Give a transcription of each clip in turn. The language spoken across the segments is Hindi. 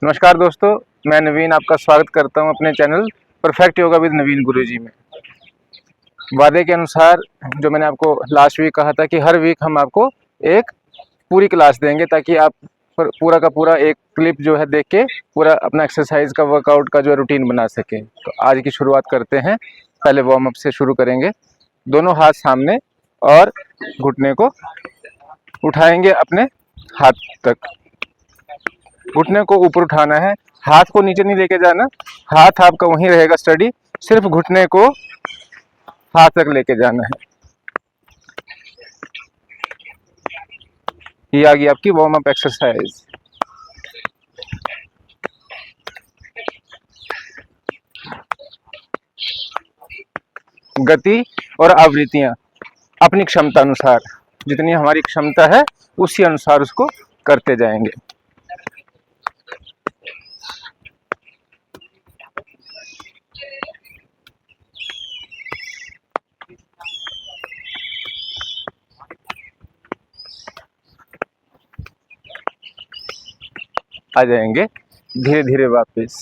नमस्कार दोस्तों, मैं नवीन आपका स्वागत करता हूं अपने चैनल परफेक्ट योगा विद नवीन गुरुजी में। वादे के अनुसार जो मैंने आपको लास्ट वीक कहा था कि हर वीक हम आपको एक पूरी क्लास देंगे ताकि आप पूरा का पूरा एक क्लिप जो है देख के पूरा अपना एक्सरसाइज का वर्कआउट का जो है रूटीन बना सकें। तो आज की शुरुआत करते हैं। पहले वार्म अप से शुरू करेंगे। दोनों हाथ सामने और घुटने को उठाएंगे अपने हाथ तक। घुटने को ऊपर उठाना है, हाथ को नीचे नहीं लेके जाना। हाथ आपका वहीं रहेगा स्टडी, सिर्फ घुटने को हाथ तक लेके जाना है। ये आ गई आपकी वार्म अप एक्सरसाइज। गति और आवृत्तियां अपनी क्षमता अनुसार, जितनी हमारी क्षमता है उसी अनुसार उसको करते जाएंगे। आ जाएंगे धीरे धीरे वापस।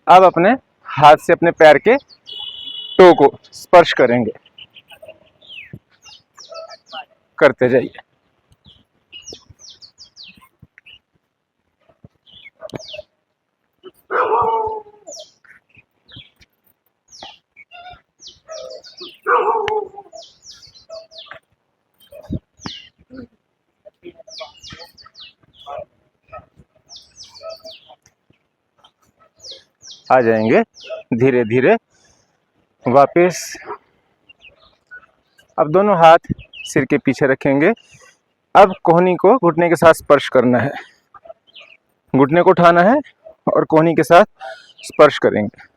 अब अपने हाथ से अपने पैर के टो को स्पर्श करेंगे, करते जाइए। आ जाएंगे धीरे धीरे वापस। अब दोनों हाथ सिर के पीछे रखेंगे। अब कोहनी को घुटने के साथ स्पर्श करना है, घुटने को उठाना है और कोहनी के साथ स्पर्श करेंगे।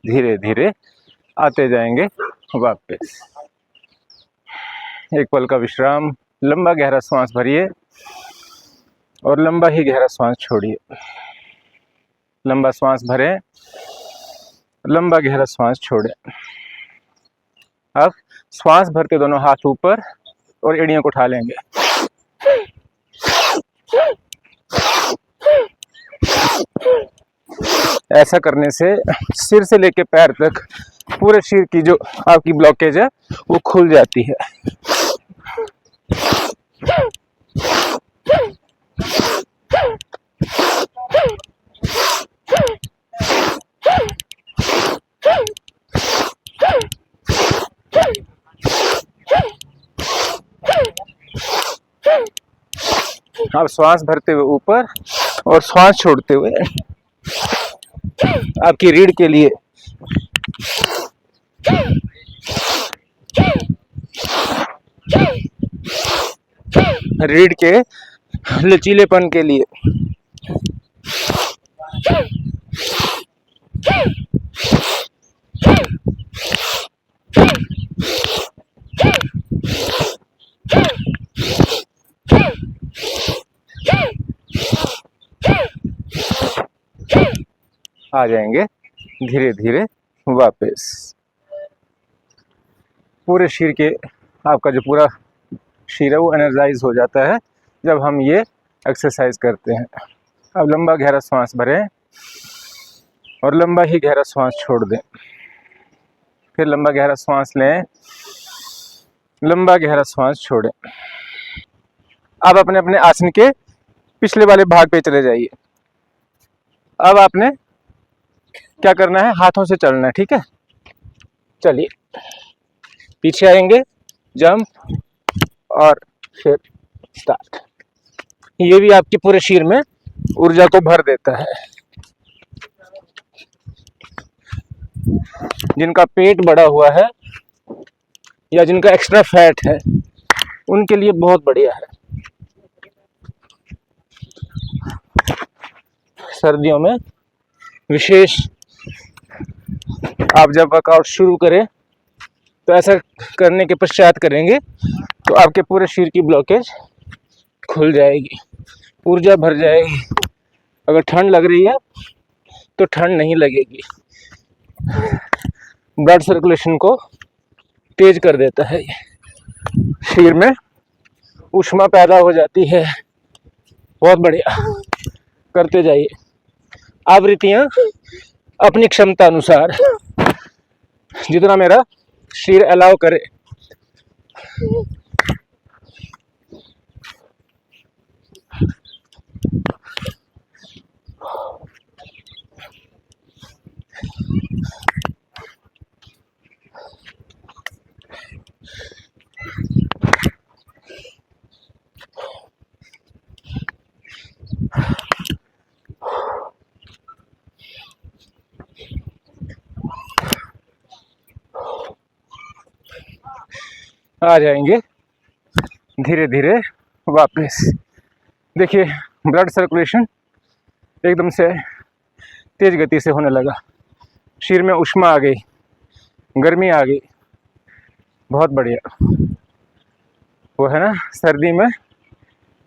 धीरे धीरे आते जाएंगे वापस। एक पल का विश्राम, लंबा गहरा सांस भरिए और लंबा ही गहरा सांस छोड़िए। लंबा सांस भरें, लंबा गहरा सांस छोड़ें। अब श्वास भरते दोनों हाथ ऊपर और एड़ियों को उठा लेंगे। ऐसा करने से सिर से लेके पैर तक पूरे शरीर की जो आपकी ब्लॉकेज है वो खुल जाती है। अब श्वास भरते हुए ऊपर और श्वास छोड़ते हुए आपकी रीढ़ के लिए रीढ़ के लचीलेपन के लिए आ जाएंगे धीरे धीरे वापस। पूरे शरीर के आपका जो पूरा शरीर है वो एनर्जाइज हो जाता है जब हम ये एक्सरसाइज करते हैं। अब लंबा गहरा सांस भरें और लंबा ही गहरा सांस छोड़ दें। फिर लंबा गहरा सांस लें, लंबा गहरा सांस छोड़ें। अब अपने अपने आसन के पिछले वाले भाग पे चले जाइए। अब आपने क्या करना है, हाथों से चलना है, ठीक है। चलिए, पीछे आएंगे, जंप और फिर स्टार्ट। ये भी आपके पूरे शरीर में ऊर्जा को भर देता है। जिनका पेट बढ़ा हुआ है या जिनका एक्स्ट्रा फैट है उनके लिए बहुत बढ़िया है। सर्दियों में विशेष आप जब वर्कआउट शुरू करें तो ऐसा करने के पश्चात करेंगे तो आपके पूरे शरीर की ब्लॉकेज खुल जाएगी, ऊर्जा भर जाएगी। अगर ठंड लग रही है तो ठंड नहीं लगेगी। ब्लड सर्कुलेशन को तेज कर देता है ये, शरीर में ऊष्मा पैदा हो जाती है। बहुत बढ़िया, करते जाइए। आवृत्तियां अपनी क्षमता अनुसार, जितना मेरा शरीर अलाउ करे। आ जाएंगे धीरे धीरे वापस। देखिए ब्लड सर्कुलेशन एकदम से तेज गति से होने लगा, शरीर में ऊष्मा आ गई, गर्मी आ गई। बहुत बढ़िया। वो है ना सर्दी में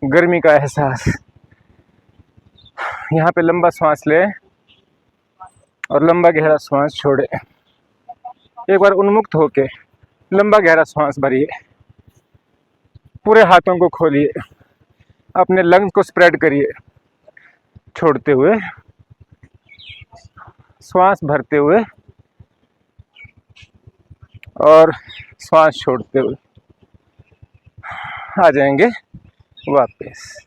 गर्मी का एहसास। यहाँ पे लंबा सांस ले और लंबा गहरा सांस छोड़े। एक बार उन्मुक्त होके लंबा गहरा सांस भरिए, पूरे हाथों को खोलिए, अपने लंग्स को स्प्रेड करिए, छोड़ते हुए श्वास भरते हुए और श्वास छोड़ते हुए आ जाएंगे वापस।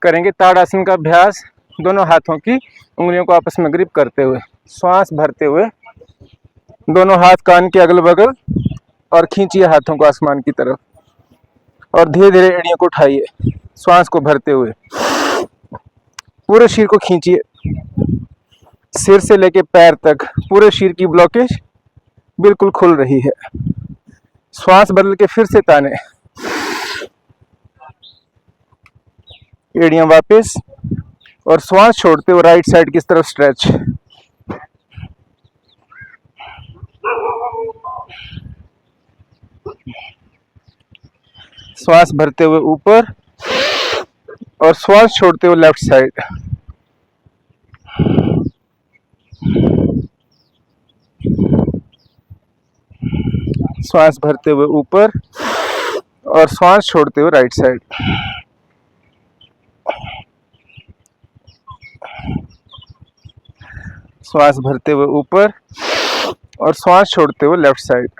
करेंगे ताड़ासन का अभ्यास। दोनों हाथों की उंगलियों को आपस में ग्रिप करते हुए श्वास भरते हुए दोनों हाथ कान के अगल बगल और खींचिए हाथों को आसमान की तरफ और धीरे धीरे एड़ियों को उठाइए। श्वास को भरते हुए पूरे शरीर को खींचिए, सिर से लेके पैर तक पूरे शरीर की ब्लॉकेज बिल्कुल खुल रही है। श्वास बदल के फिर से ताने, एड़ियां वापस और श्वास छोड़ते हुए राइट साइड की तरफ स्ट्रेच। श्वास भरते हुए ऊपर और श्वास छोड़ते हुए लेफ्ट साइड। श्वास भरते हुए ऊपर और श्वास छोड़ते हुए राइट साइड। श्वास भरते हुए ऊपर और श्वास छोड़ते हुए लेफ्ट साइड।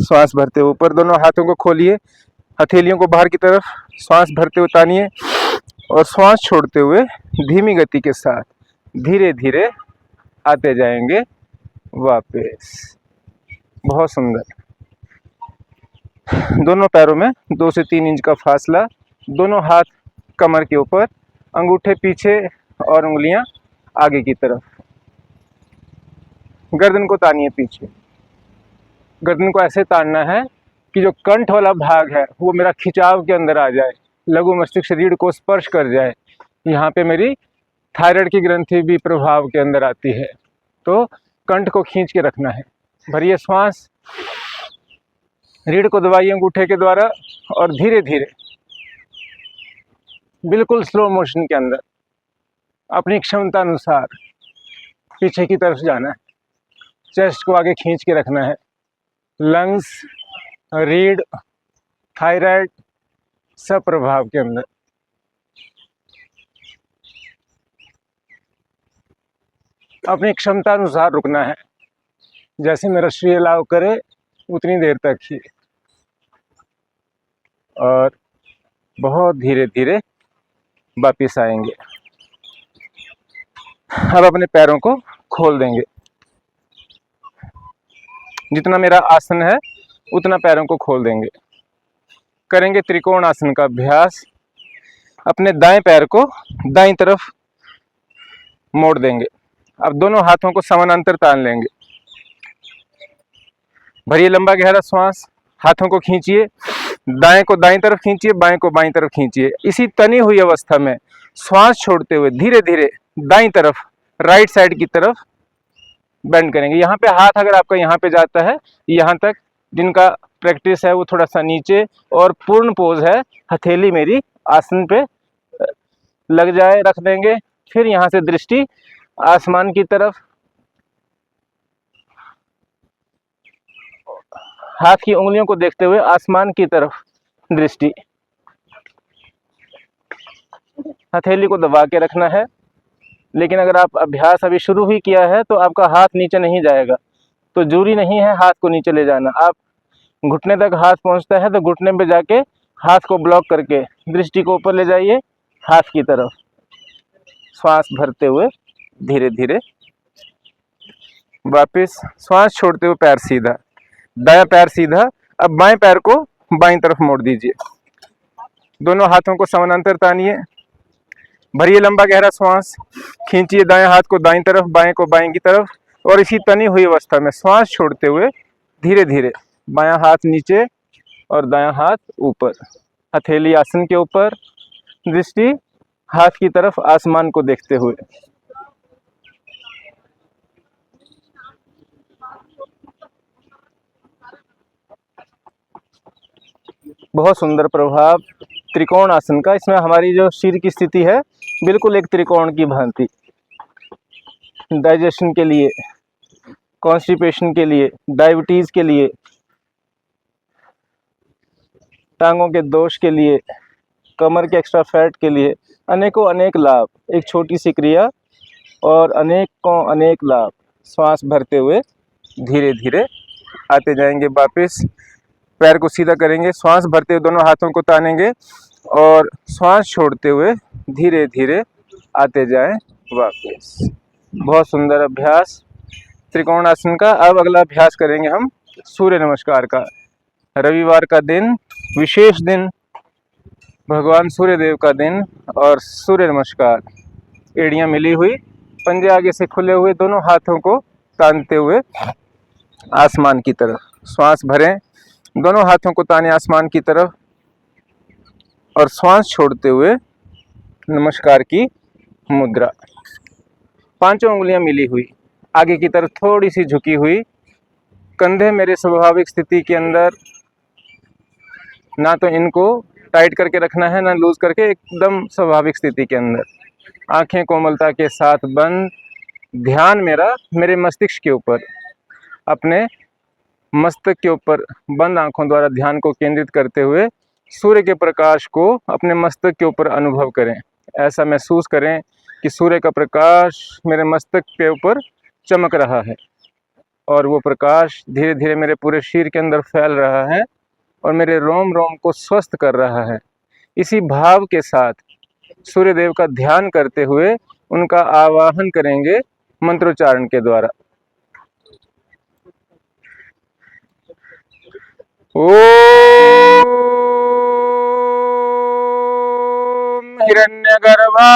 श्वास भरते हुए ऊपर, दोनों हाथों को खोलिए, हथेलियों को बाहर की तरफ, श्वास भरते हुए तानिए और श्वास छोड़ते हुए धीमी गति के साथ धीरे धीरे आते जाएंगे वापस। बहुत सुंदर। दोनों पैरों में 2 से 3 इंच का फासला, दोनों हाथ कमर के ऊपर, अंगूठे पीछे और उंगलियां आगे की तरफ। गर्दन को तानिए पीछे। गर्दन को ऐसे तानना है कि जो कंठ वाला भाग है वो मेरा खिंचाव के अंदर आ जाए, लघु मस्तिष्क रीढ़ को स्पर्श कर जाए। यहाँ पे मेरी थायराइड की ग्रंथि भी प्रभाव के अंदर आती है, तो कंठ को खींच के रखना है। भरिए श्वास, रीढ़ को दबाइए अंगूठे के द्वारा और धीरे धीरे बिल्कुल स्लो मोशन के अंदर अपनी क्षमता अनुसार पीछे की तरफ जाना है। चेस्ट को आगे खींच के रखना है। लंग्स, रीढ़, थायराइड सब प्रभाव के अंदर। अपनी क्षमता अनुसार रुकना है, जैसे मेरा शरीर अलाउ करे उतनी देर तक ही, और बहुत धीरे धीरे वापिस आएंगे। अब अपने पैरों को खोल देंगे। जितना मेरा आसन है उतना पैरों को खोल देंगे। करेंगे त्रिकोण आसन का अभ्यास। अपने दाएं पैर को दाईं तरफ मोड़ देंगे। अब दोनों हाथों को समानांतर तान लेंगे। भरिए लंबा गहरा श्वास, हाथों को खींचिए दाएं को दाईं तरफ खींचिए, बाएं को बाईं तरफ खींचिए। इसी तनी हुई अवस्था में श्वास छोड़ते हुए धीरे धीरे दाईं तरफ, राइट साइड की तरफ बेंड करेंगे। यहाँ पे हाथ अगर आपका यहाँ पे जाता है, यहाँ तक जिनका प्रैक्टिस है वो थोड़ा सा नीचे, और पूर्ण पोज है हथेली मेरी आसन पे लग जाए, रख देंगे। फिर यहाँ से दृष्टि आसमान की तरफ, हाथ की उंगलियों को देखते हुए आसमान की तरफ दृष्टि, हथेली को दबा के रखना है। लेकिन अगर आप अभ्यास अभी शुरू ही किया है तो आपका हाथ नीचे नहीं जाएगा, तो जरूरी नहीं है हाथ को नीचे ले जाना। आप घुटने तक हाथ पहुंचता है तो घुटने पे जाके हाथ को ब्लॉक करके दृष्टि को ऊपर ले जाइए, हाथ की तरफ श्वास भरते हुए धीरे धीरे वापस श्वास छोड़ते हुए पैर सीधा, दायां पैर सीधा। अब बाएं पैर को बाईं तरफ मोड़ दीजिए, दोनों हाथों को समानांतर तानिए, भरिए लंबा गहरा श्वास, खींचिए दाएं हाथ को दाईं तरफ, बाएं को बाएं की तरफ, और इसी तनी हुई अवस्था में श्वास छोड़ते हुए धीरे धीरे बायां हाथ नीचे और दायां हाथ ऊपर, हथेली आसन के ऊपर, दृष्टि हाथ की तरफ आसमान को देखते हुए। बहुत सुंदर प्रभाव त्रिकोण आसन का। इसमें हमारी जो सिर की स्थिति है बिल्कुल एक त्रिकोण की भांति, डाइजेशन के लिए, कॉन्स्टिपेशन के लिए, डायबिटीज के लिए, टांगों के दोष के लिए, कमर के एक्स्ट्रा फैट के लिए, अनेकों अनेक लाभ। एक छोटी सी क्रिया और अनेकों अनेक लाभ। श्वास भरते हुए धीरे धीरे आते जाएंगे वापस, पैर को सीधा करेंगे, श्वास भरते हुए दोनों हाथों को तानेंगे और श्वास छोड़ते हुए धीरे धीरे आते जाएं वापस। बहुत सुंदर अभ्यास त्रिकोण आसन का। अब अगला अभ्यास करेंगे हम सूर्य नमस्कार का। रविवार का दिन, विशेष दिन, भगवान सूर्य देव का दिन, और सूर्य नमस्कार। एड़ियां मिली हुई, पंजे आगे से खुले हुए, दोनों हाथों को तानते हुए आसमान की तरफ श्वास भरें, दोनों हाथों को ताने आसमान की तरफ, और श्वास छोड़ते हुए नमस्कार की मुद्रा। पांचों उंगलियां मिली हुई, आगे की तरफ थोड़ी सी झुकी हुई, कंधे मेरे स्वाभाविक स्थिति के अंदर, ना तो इनको टाइट करके रखना है ना लूज करके, एकदम स्वाभाविक स्थिति के अंदर। आंखें कोमलता के साथ बंद, ध्यान मेरा मेरे मस्तिष्क के ऊपर, अपने मस्तक के ऊपर बंद आंखों द्वारा ध्यान को केंद्रित करते हुए सूर्य के प्रकाश को अपने मस्तक के ऊपर अनुभव करें। ऐसा महसूस करें कि सूर्य का प्रकाश मेरे मस्तक के ऊपर चमक रहा है, और वो प्रकाश धीरे धीरे मेरे पूरे शरीर के अंदर फैल रहा है और मेरे रोम रोम को स्वस्थ कर रहा है। इसी भाव के साथ सूर्य देव का ध्यान करते हुए उनका आवाहन करेंगे मंत्रोच्चारण के द्वारा। ओम हिरण्यगर्भाय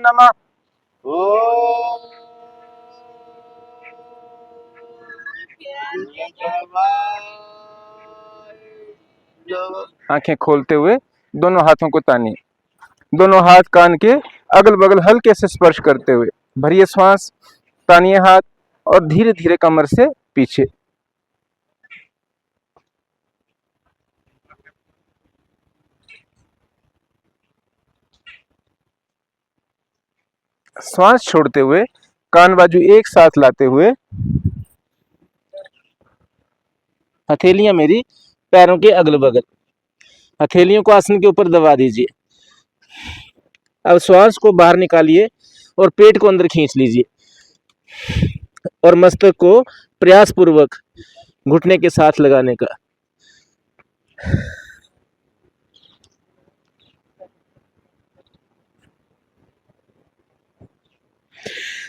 नमः। आंखें खोलते हुए दोनों हाथों को तानिए, दोनों हाथ कान के अगल बगल हल्के से स्पर्श करते हुए भरिए श्वास, तानिए हाथ, और धीरे धीरे कमर से पीछे। श्वास छोड़ते हुए कान बाजू एक साथ लाते हुए हथेलियां मेरी पैरों के अगल बगल, हथेलियों को आसन के ऊपर दबा दीजिए। अब श्वास को बाहर निकालिए और पेट को अंदर खींच लीजिए, और मस्तक को प्रयास पूर्वक घुटने के साथ लगाने का।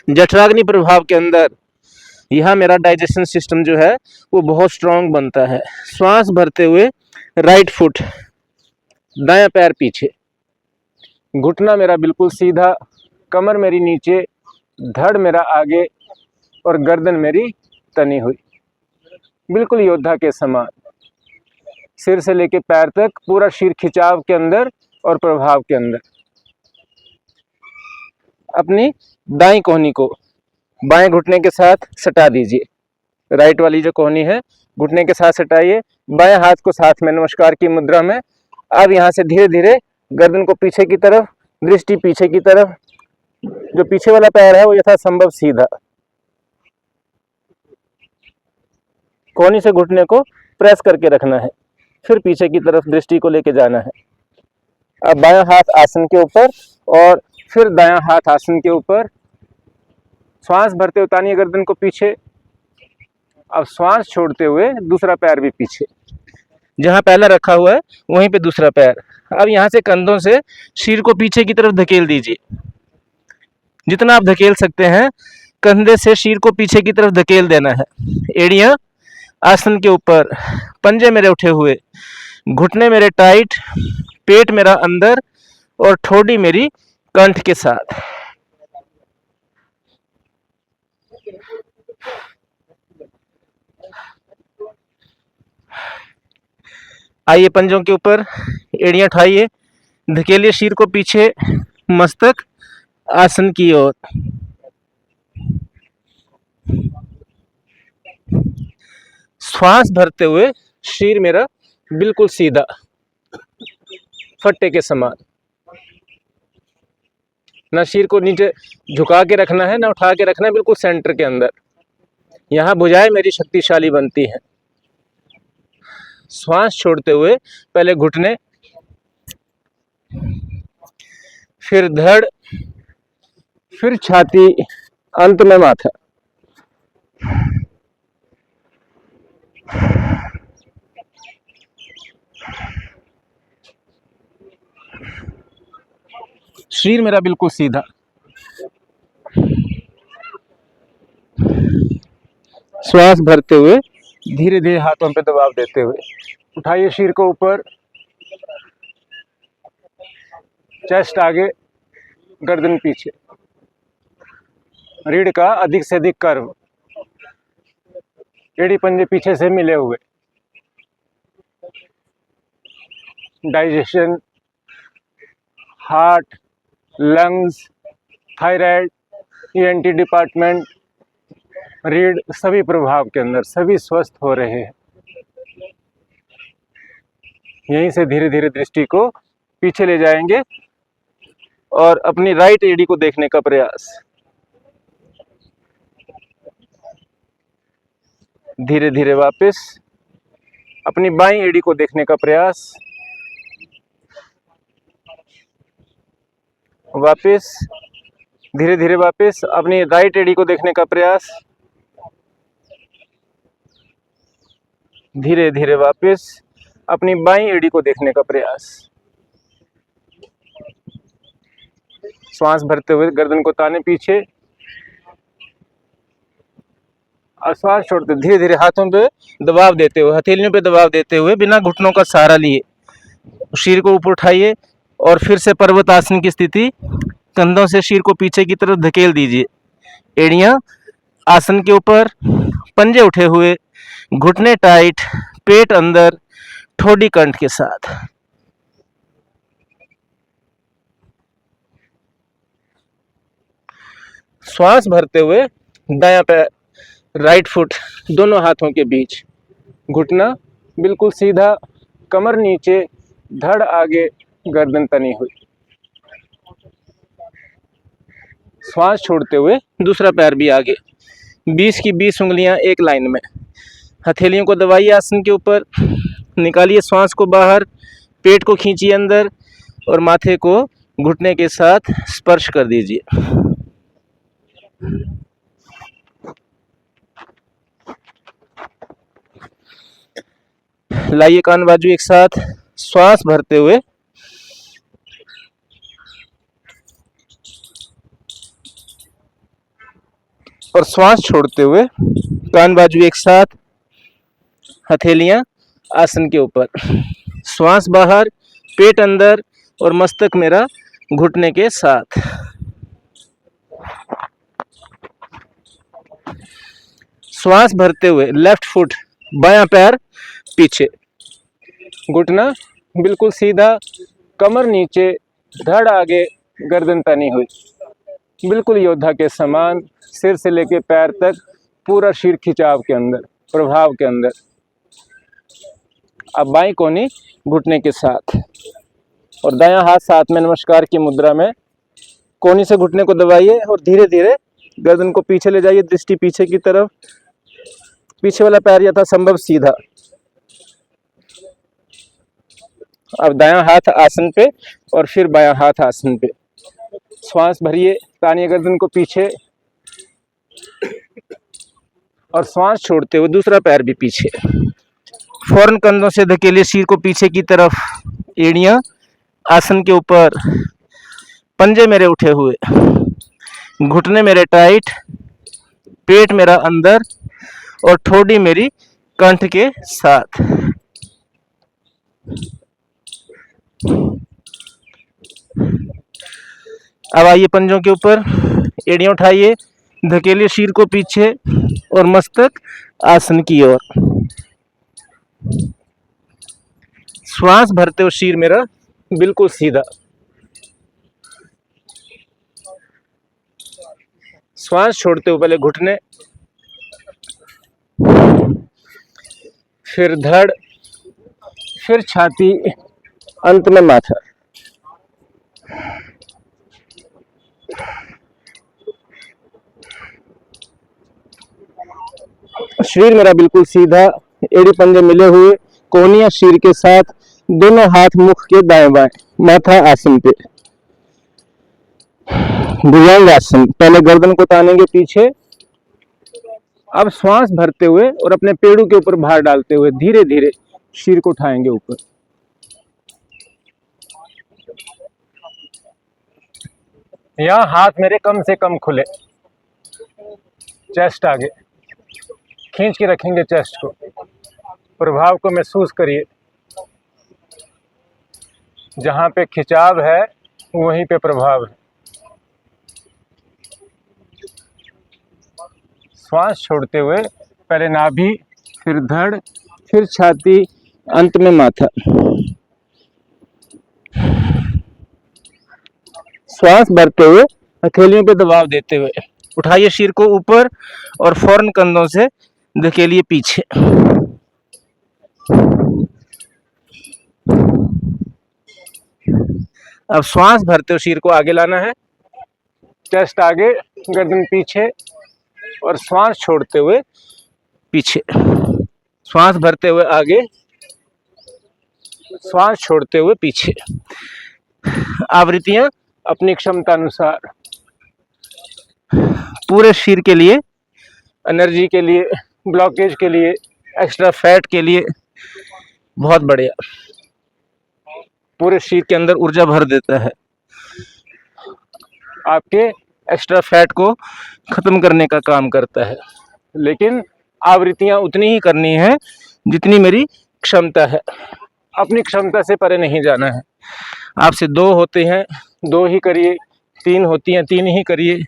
जठराग्नि प्रभाव के अंदर यह मेरा डाइजेशन सिस्टम जो है वो बहुत स्ट्रांग बनता है। श्वास भरते हुए राइट फुट, दायां पैर पीछे, घुटना मेरा बिल्कुल सीधा, कमर मेरी नीचे, धड़ मेरा आगे, और गर्दन मेरी तनी हुई। बिल्कुल योद्धा के समान। सिर से लेके पैर तक पूरा शीर खिंचाव के अंदर और प्रभाव के अंदर। अपनी दाईं कोहनी को बाएं घुटने के साथ सटा दीजिए। राइट वाली जो कोहनी है घुटने के साथ सटाइए। बाएं हाथ को साथ में नमस्कार की मुद्रा में। अब यहाँ से धीरे धीरे गर्दन को पीछे की तरफ, दृष्टि पीछे की तरफ। जो पीछे वाला पैर है वो यथासंभव सीधा। कोहनी से घुटने को प्रेस करके रखना है, फिर पीछे की तरफ दृष्टि को लेके जाना है। अब बायां हाथ आसन के ऊपर और फिर दायां हाथ आसन के ऊपर। श्वास भरते हुए तानिए गर्दन को पीछे। अब श्वास छोड़ते हुए दूसरा पैर भी पीछे, जहां पहला रखा हुआ है वहीं पे दूसरा पैर। अब यहां से कंधों से शीर को पीछे की तरफ धकेल दीजिए। जितना आप धकेल सकते हैं कंधे से शीर को पीछे की तरफ धकेल देना है। एड़ियां आसन के ऊपर, पंजे मेरे उठे हुए, घुटने मेरे टाइट, पेट मेरा अंदर और ठोडी मेरी कंठ के साथ। आइए पंजों के ऊपर, एड़ियां उठाइए, धकेलिए शीर को पीछे, मस्तक आसन की ओर। श्वास भरते हुए शीर मेरा बिल्कुल सीधा, फट्टे के समान। ना शीर को नीचे झुका के रखना है ना उठा के रखना है, बिल्कुल सेंटर के अंदर। यहाँ भुजाएं मेरी शक्तिशाली बनती हैं। श्वास छोड़ते हुए पहले घुटने, फिर धड़, फिर छाती, अंत में माथा। शरीर मेरा बिल्कुल सीधा। श्वास भरते हुए धीरे धीरे हाथों पे दबाव देते हुए उठाइए शीर को ऊपर, चेस्ट आगे, गर्दन पीछे। रीढ़ का अधिक से अधिक कर्व, एड़ी पंजे पीछे से मिले हुए। Digestion, heart, lungs, thyroid, ENT department, रीढ़, सभी प्रभाव के अंदर, सभी स्वस्थ हो रहे हैं। यहीं से धीरे धीरे दृष्टि को पीछे ले जाएंगे और अपनी राइट एड़ी को देखने का प्रयास। धीरे धीरे वापस अपनी बाईं एड़ी को देखने का प्रयास। वापस धीरे धीरे वापस अपनी राइट एड़ी को देखने का प्रयास। धीरे धीरे वापस अपनी बाईं एड़ी को देखने का प्रयास। श्वास भरते हुए गर्दन को ताने पीछे और श्वास छोड़ते धीरे धीरे हाथों पे दबाव देते हुए, हथेलियों पे दबाव देते हुए, बिना घुटनों का सहारा लिए शीर को ऊपर उठाइए और फिर से पर्वत आसन की स्थिति। कंधों से शीर को पीछे की तरफ धकेल दीजिए। एड़ियां आसन के ऊपर, पंजे उठे हुए, घुटने टाइट, पेट अंदर, ठोडी कंठ के साथ। श्वास भरते हुए दायां पैर, राइट फुट दोनों हाथों के बीच, घुटना बिल्कुल सीधा, कमर नीचे, धड़ आगे, गर्दन तनी हुई। श्वास छोड़ते हुए दूसरा पैर भी आगे, 20 की 20 उंगलियां एक लाइन में। हथेलियों को दबाइए आसन के ऊपर, निकालिए श्वास को बाहर, पेट को खींचिए अंदर और माथे को घुटने के साथ स्पर्श कर दीजिए। लाइए कान बाजू एक साथ, श्वास भरते हुए और श्वास छोड़ते हुए कान बाजू एक साथ, हथेलियां आसन के ऊपर, श्वास बाहर, पेट अंदर और मस्तक मेरा घुटने के साथ। श्वास भरते हुए लेफ्ट फुट बायां पैर पीछे, घुटना बिल्कुल सीधा, कमर नीचे, धड़ आगे, गर्दन तनी हुई, बिल्कुल योद्धा के समान, सिर से लेके पैर तक पूरा शीर खिंचाव के अंदर, प्रभाव के अंदर। अब बाईं कोनी घुटने के साथ और दायां हाथ साथ में नमस्कार की मुद्रा में कोनी से घुटने को दबाइए और धीरे धीरे गर्दन को पीछे ले जाइए, दृष्टि पीछे की तरफ, पीछे वाला पैर यथासंभव सीधा। अब दायां हाथ आसन पे और फिर बायां हाथ आसन पे, श्वास भरिए, तानिए गर्दन को पीछे और श्वास छोड़ते हुए दूसरा पैर भी पीछे, फौरन कंधों से धकेलिए सिर को पीछे की तरफ, एड़ियां आसन के ऊपर, पंजे मेरे उठे हुए, घुटने मेरे टाइट, पेट मेरा अंदर और ठोड़ी मेरी कंठ के साथ। अब आइए पंजों के ऊपर, एड़ियां उठाइए, धकेलिए सिर को पीछे और मस्तक आसन की ओर। श्वास भरते हुए सिर मेरा बिल्कुल सीधा, श्वास छोड़ते हुए पहले घुटने, फिर धड़, फिर छाती, अंत में माथा। शरीर मेरा बिल्कुल सीधा, एड़ी पंजे मिले हुए, कोहनियां शीर के साथ, दोनों हाथ मुख के दाएं बाएं, माथा आसन पे, भुजंग आसन। पहले गर्दन को तानेंगे पीछे, अब श्वास भरते हुए और अपने पेड़ों के ऊपर भार डालते हुए धीरे धीरे शीर को उठाएंगे ऊपर। यहाँ हाथ मेरे कम से कम खुले, चेस्ट आगे, खींच के रखेंगे चेस्ट को, प्रभाव को महसूस करिए। जहाँ पे खिंचाव है वहीं पे प्रभाव है। श्वास छोड़ते हुए पहले नाभि, फिर धड़, फिर छाती, अंत में माथा। श्वास भरते हुए हथेलियों पे दबाव देते हुए उठाइए सिर को ऊपर और फौरन कंधों से धकेलिए पीछे। अब श्वास भरते हुए सिर को आगे लाना है, चेस्ट आगे, गर्दन पीछे और श्वास छोड़ते हुए पीछे। श्वास भरते हुए आगे, श्वास छोड़ते हुए पीछे। आवृत्तियां अपनी क्षमता अनुसार, पूरे शरीर के लिए, एनर्जी के लिए, ब्लॉकेज के लिए, एक्स्ट्रा फैट के लिए बहुत बढ़िया, पूरे शरीर के अंदर ऊर्जा भर देता है, आपके एक्स्ट्रा फैट को खत्म करने का काम करता है। लेकिन आवृत्तियां उतनी ही करनी है जितनी मेरी क्षमता है, अपनी क्षमता से परे नहीं जाना है। आपसे 2 होते हैं 2 ही करिए, 3 होती हैं 3 ही करिए।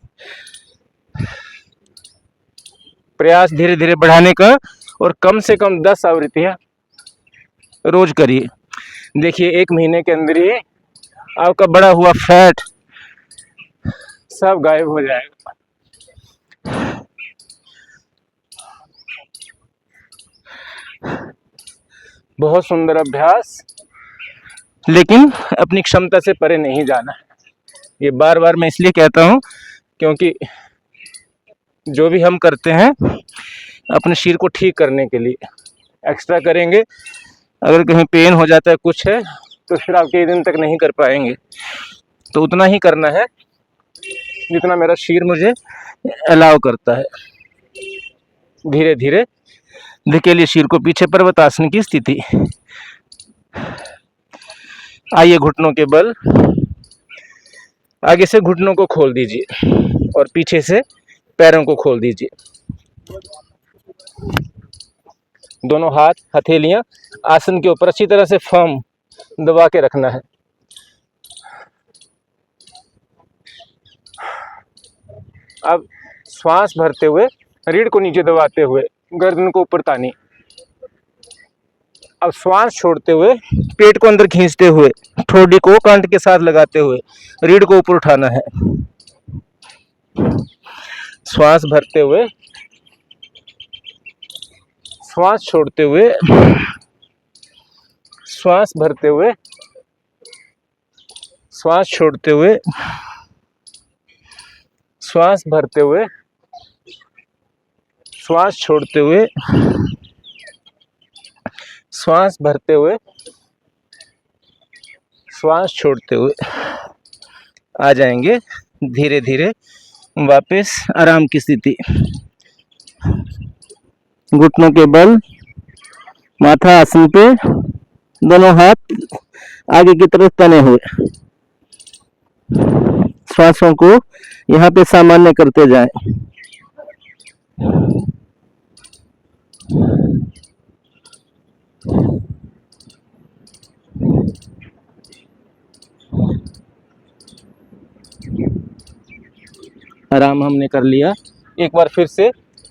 प्रयास धीरे धीरे बढ़ाने का और कम से कम 10 आवृत्तियां रोज करिए। देखिए 1 महीने के अंदर ही आपका बड़ा हुआ फैट सब गायब हो जाएगा। बहुत सुंदर अभ्यास, लेकिन अपनी क्षमता से परे नहीं जाना है। ये बार बार मैं इसलिए कहता हूँ क्योंकि जो भी हम करते हैं अपने शरीर को ठीक करने के लिए एक्स्ट्रा करेंगे, अगर कहीं पेन हो जाता है कुछ है तो फिर आप कई दिन तक नहीं कर पाएंगे। तो उतना ही करना है जितना मेरा शरीर मुझे अलाउ करता है। धीरे धीरे धकेलिए शरीर को पीछे, पर्वतासन की स्थिति। आइए घुटनों के बल, आगे से घुटनों को खोल दीजिए और पीछे से पैरों को खोल दीजिए। दोनों हाथ, हथेलियां आसन के ऊपर अच्छी तरह से फर्म दबा के रखना है। अब श्वास भरते हुए रीढ़ को नीचे दबाते हुए गर्दन को ऊपर तानी, अब श्वास छोड़ते हुए पेट को अंदर खींचते हुए ठोड़ी को कंठ के साथ लगाते हुए रीढ़ को ऊपर उठाना है। श्वास भरते हुए, श्वास छोड़ते हुए, श्वास भरते हुए, श्वास छोड़ते हुए, श्वास भरते हुए, श्वास छोड़ते हुए, श्वास भरते हुए, श्वास छोड़ते हुए आ जाएंगे धीरे धीरे वापस आराम की स्थिति। घुटनों के बल, माथा आसन पे, दोनों हाथ आगे की तरफ तने हुए, श्वासों को यहाँ पे सामान्य करते जाएं। आराम हमने कर लिया। एक बार फिर से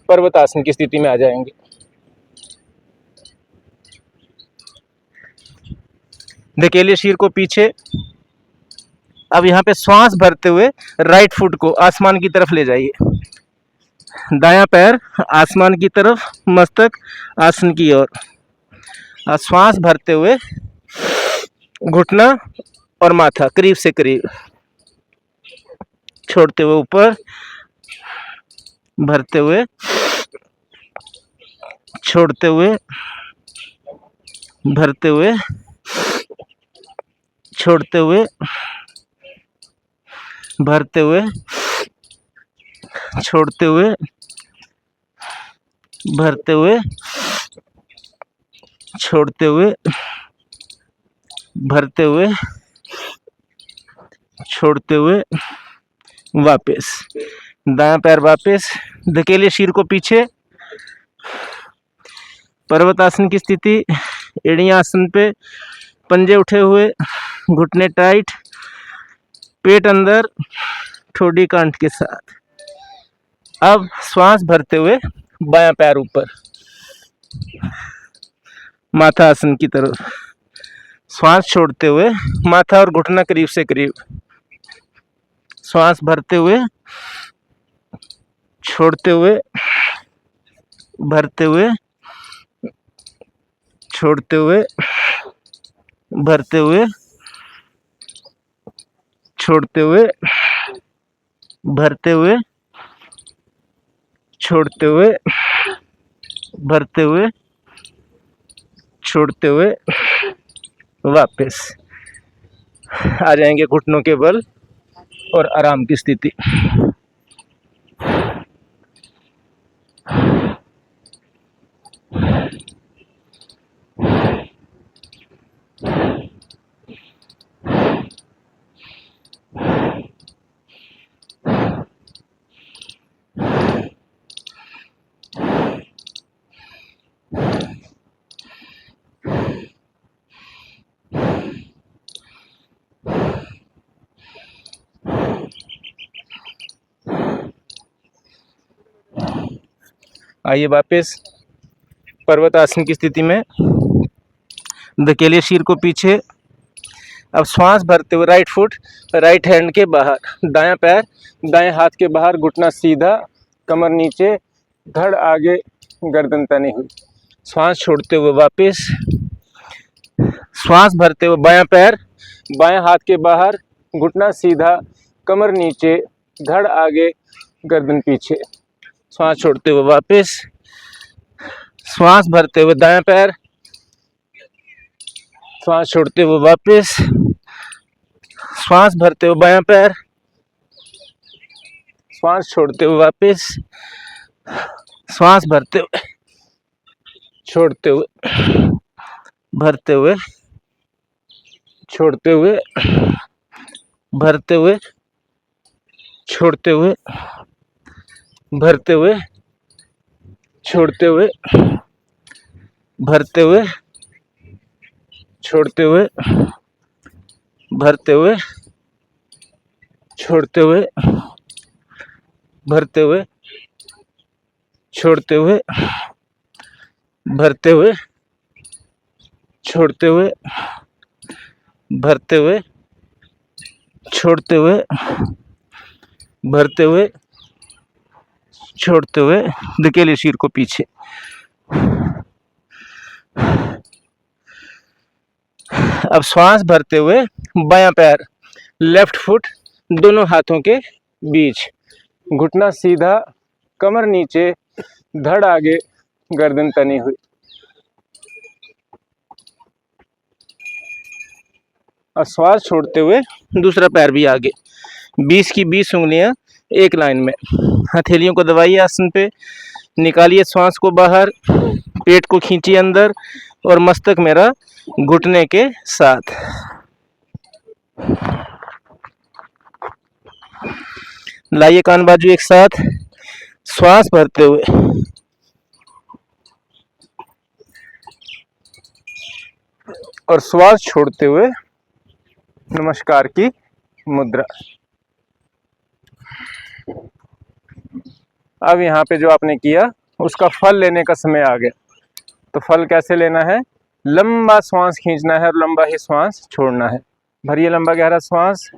पर्वतासन की स्थिति में आ जाएंगे। धकेलिए शीर को पीछे। अब यहाँ पे श्वास भरते हुए राइट फुट को आसमान की तरफ ले जाइए, दायां पैर आसमान की तरफ, मस्तक आसन की ओर। श्वास भरते हुए घुटना और माथा करीब से करीब, छोड़ते हुए ऊपर, भरते हुए, छोड़ते हुए, भरते हुए, छोड़ते हुए, भरते हुए, छोड़ते हुए, भरते हुए, छोड़ते हुए, भरते हुए, छोड़ते हुए, वापस दायां पैर वापस। धकेलिए शीर को पीछे। पर्वतासन की स्थिति, एड़ियां आसन पे, पंजे उठे हुए, घुटने टाइट, पेट अंदर, ठोड़ी कंठ के साथ। अब श्वास भरते हुए बायां पैर ऊपर, माथा आसन की तरफ। श्वास छोड़ते हुए माथा और घुटना करीब से करीब, श्वास भरते हुए, छोड़ते हुए, भरते हुए, छोड़ते हुए, भरते हुए, छोड़ते हुए, भरते हुए, छोड़ते हुए, भरते हुए, छोड़ते हुए, वापस आ जाएंगे घुटनों के बल और आराम की स्थिति। आइए वापस पर्वतासन की स्थिति में। धकेलिए शीर को पीछे। अब श्वास भरते हुए राइट फुट राइट हैंड के बाहर, दायां पैर दाएं हाथ के बाहर, घुटना सीधा, कमर नीचे, धड़ आगे, गर्दन तनी हुई। श्वास छोड़ते हुए वापस। श्वास भरते हुए बायां पैर बाएं हाथ के बाहर, घुटना सीधा, कमर नीचे, धड़ आगे, गर्दन पीछे। श्वास छोड़ते हुए वापस। श्वास भरते हुए दायां पैर, श्वास छोड़ते हुए वापस। श्वास भरते हुए बायां पैर, श्वास छोड़ते हुए वापस। श्वास भरते हुए, छोड़ते हुए, भरते हुए, छोड़ते हुए, भरते हुए, छोड़ते हुए, भरते हुए, छोड़ते हुए, भरते हुए, छोड़ते हुए, भरते हुए, छोड़ते हुए, भरते हुए, छोड़ते हुए, भरते हुए, छोड़ते हुए, भरते हुए, छोड़ते हुए, भरते हुए, छोड़ते हुए, धकेलिए शीर को पीछे। अब श्वास भरते हुए बायां पैर, लेफ्ट फुट दोनों हाथों के बीच, घुटना सीधा, कमर नीचे, धड़ आगे, गर्दन तनी हुई। और श्वास छोड़ते हुए दूसरा पैर भी आगे, 20 की 20 उंगलियां एक लाइन में। हथेलियों को दबाइए आसन पे, निकालिए श्वास को बाहर, पेट को खींचिए अंदर और मस्तक मेरा घुटने के साथ। लाइए कान बाजू एक साथ, श्वास भरते हुए, और श्वास छोड़ते हुए नमस्कार की मुद्रा। अब यहाँ पे जो आपने किया उसका फल लेने का समय आ गया। तो फल कैसे लेना है? लंबा श्वास खींचना है और लंबा ही श्वास छोड़ना है। भरिए लंबा गहरा श्वास,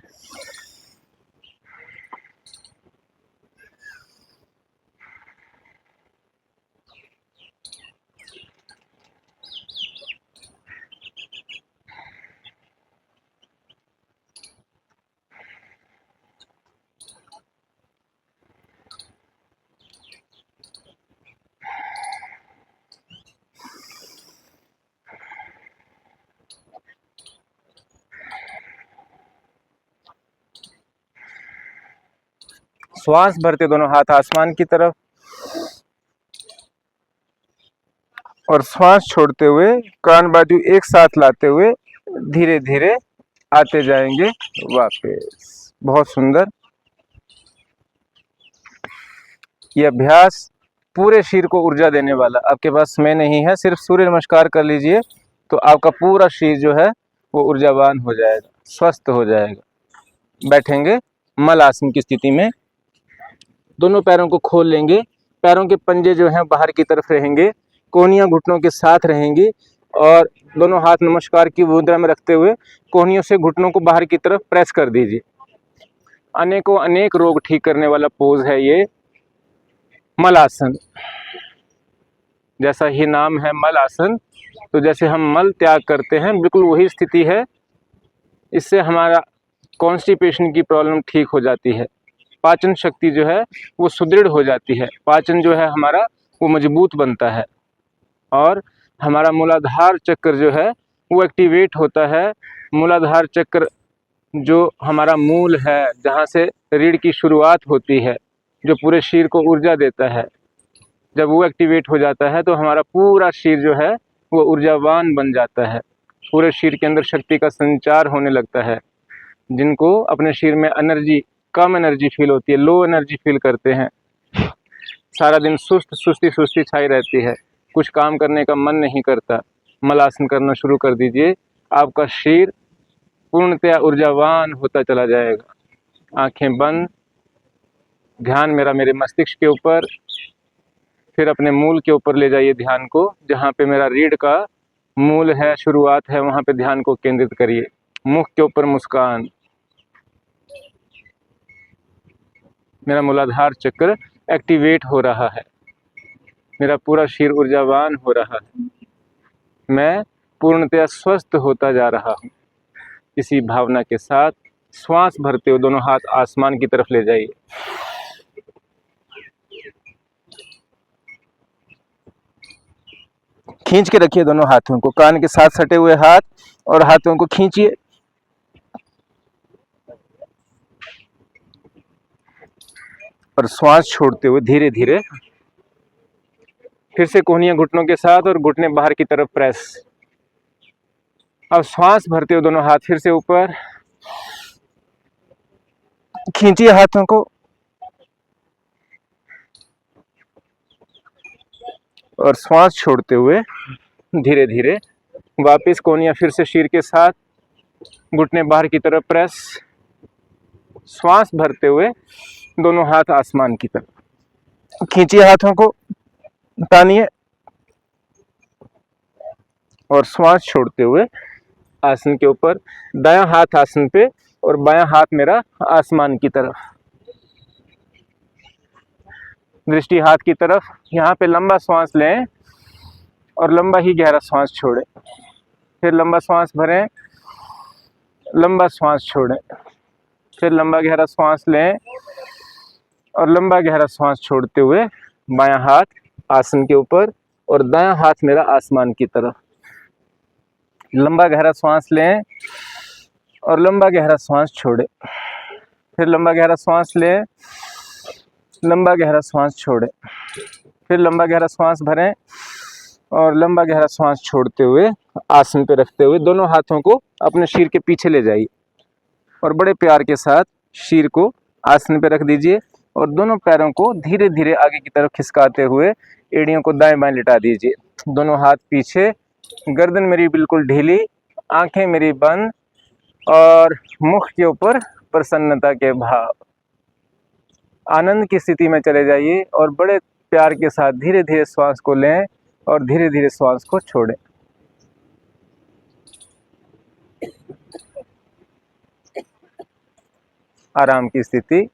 श्वास भरते दोनों हाथ आसमान की तरफ, और श्वास छोड़ते हुए कान बाजू एक साथ लाते हुए धीरे धीरे आते जाएंगे वापस। बहुत सुंदर। ये अभ्यास पूरे शरीर को ऊर्जा देने वाला। आपके पास समय नहीं है, सिर्फ सूर्य नमस्कार कर लीजिए तो आपका पूरा शरीर जो है वो ऊर्जावान हो जाएगा, स्वस्थ हो जाएगा। बैठेंगे मल आसन की स्थिति में, दोनों पैरों को खोल लेंगे, पैरों के पंजे जो हैं बाहर की तरफ रहेंगे, कोहनियां घुटनों के साथ रहेंगी और दोनों हाथ नमस्कार की मुद्रा में रखते हुए कोहनियों से घुटनों को बाहर की तरफ प्रेस कर दीजिए। अनेक रोग ठीक करने वाला पोज है ये मल आसन। जैसा ही नाम है मल आसन, तो जैसे हम मल त्याग करते हैं बिल्कुल वही स्थिति है। इससे हमारा कॉन्स्टिपेशन की प्रॉब्लम ठीक हो जाती है, पाचन शक्ति जो है वो सुदृढ़ हो जाती है, पाचन जो है हमारा वो मजबूत बनता है और हमारा मूलाधार चक्र जो है वो एक्टिवेट होता है। मूलाधार चक्र जो हमारा मूल है, जहाँ से रीढ़ की शुरुआत होती है, जो पूरे शरीर को ऊर्जा देता है, जब वो एक्टिवेट हो जाता है तो हमारा पूरा शरीर जो है वो ऊर्जावान बन जाता है। पूरे शरीर के अंदर शक्ति का संचार होने लगता है। जिनको अपने शरीर में कम एनर्जी फील होती है, लो एनर्जी फील करते हैं, सारा दिन सुस्ती छाई रहती है, कुछ काम करने का मन नहीं करता, मलासन करना शुरू कर दीजिए, आपका शरीर पूर्णतया ऊर्जावान होता चला जाएगा। आंखें बंद, ध्यान मेरे मस्तिष्क के ऊपर, फिर अपने मूल के ऊपर ले जाइए ध्यान को, जहाँ पे मेरा रीढ़ का मूल है, शुरुआत है, वहाँ पे ध्यान को केंद्रित करिए। मुख के ऊपर मुस्कान, मेरा मूलाधार चक्र एक्टिवेट हो रहा है, मेरा पूरा शरीर ऊर्जावान हो रहा है, मैं पूर्णतया स्वस्थ होता जा रहा हूँ। इसी भावना के साथ श्वास भरते हुए दोनों हाथ आसमान की तरफ ले जाइए। खींच के रखिए दोनों हाथों को, कान के साथ सटे हुए हाथ, और हाथों को खींचिए। और श्वास छोड़ते हुए धीरे धीरे फिर से कोहनियां घुटनों के साथ और घुटने बाहर की तरफ प्रेस। अब श्वास भरते हुए दोनों हाथ फिर से ऊपर, खींचिए हाथों को, और श्वास छोड़ते हुए धीरे धीरे वापस कोहनियां फिर से शरीर के साथ, घुटने बाहर की तरफ प्रेस। श्वास भरते हुए दोनों हाथ आसमान की तरफ, खींचिए हाथों को, तानिए, और श्वास छोड़ते हुए आसन के ऊपर, दायां हाथ आसन पे और बायां हाथ मेरा आसमान की तरफ, दृष्टि हाथ की तरफ। यहाँ पे लंबा श्वास लें और लंबा ही गहरा श्वास छोड़ें, फिर लंबा श्वास भरें, लंबा श्वास छोड़ें, फिर लंबा गहरा श्वास लें और लंबा गहरा श्वास छोड़ते हुए बायां हाथ आसन के ऊपर और दायां हाथ मेरा आसमान की तरफ। लंबा गहरा श्वास लें और लंबा गहरा श्वास छोड़ें, फिर लंबा गहरा श्वास लें, लंबा गहरा श्वास छोड़ें, फिर लंबा गहरा श्वास भरें और लंबा गहरा श्वास छोड़ते हुए आसन पे रखते हुए दोनों हाथों को अपने शीर के पीछे ले जाइए और बड़े प्यार के साथ शीर को आसन पे रख दीजिए और दोनों पैरों को धीरे धीरे आगे की तरफ खिसकाते हुए एड़ियों को दाएं बाएं लिटा दीजिए। दोनों हाथ पीछे, गर्दन मेरी बिल्कुल ढीली, आंखें मेरी बंद और मुख के ऊपर प्रसन्नता के भाव। आनंद की स्थिति में चले जाइए और बड़े प्यार के साथ धीरे धीरे श्वास को लें और धीरे धीरे श्वास को छोड़ें। आराम की स्थिति।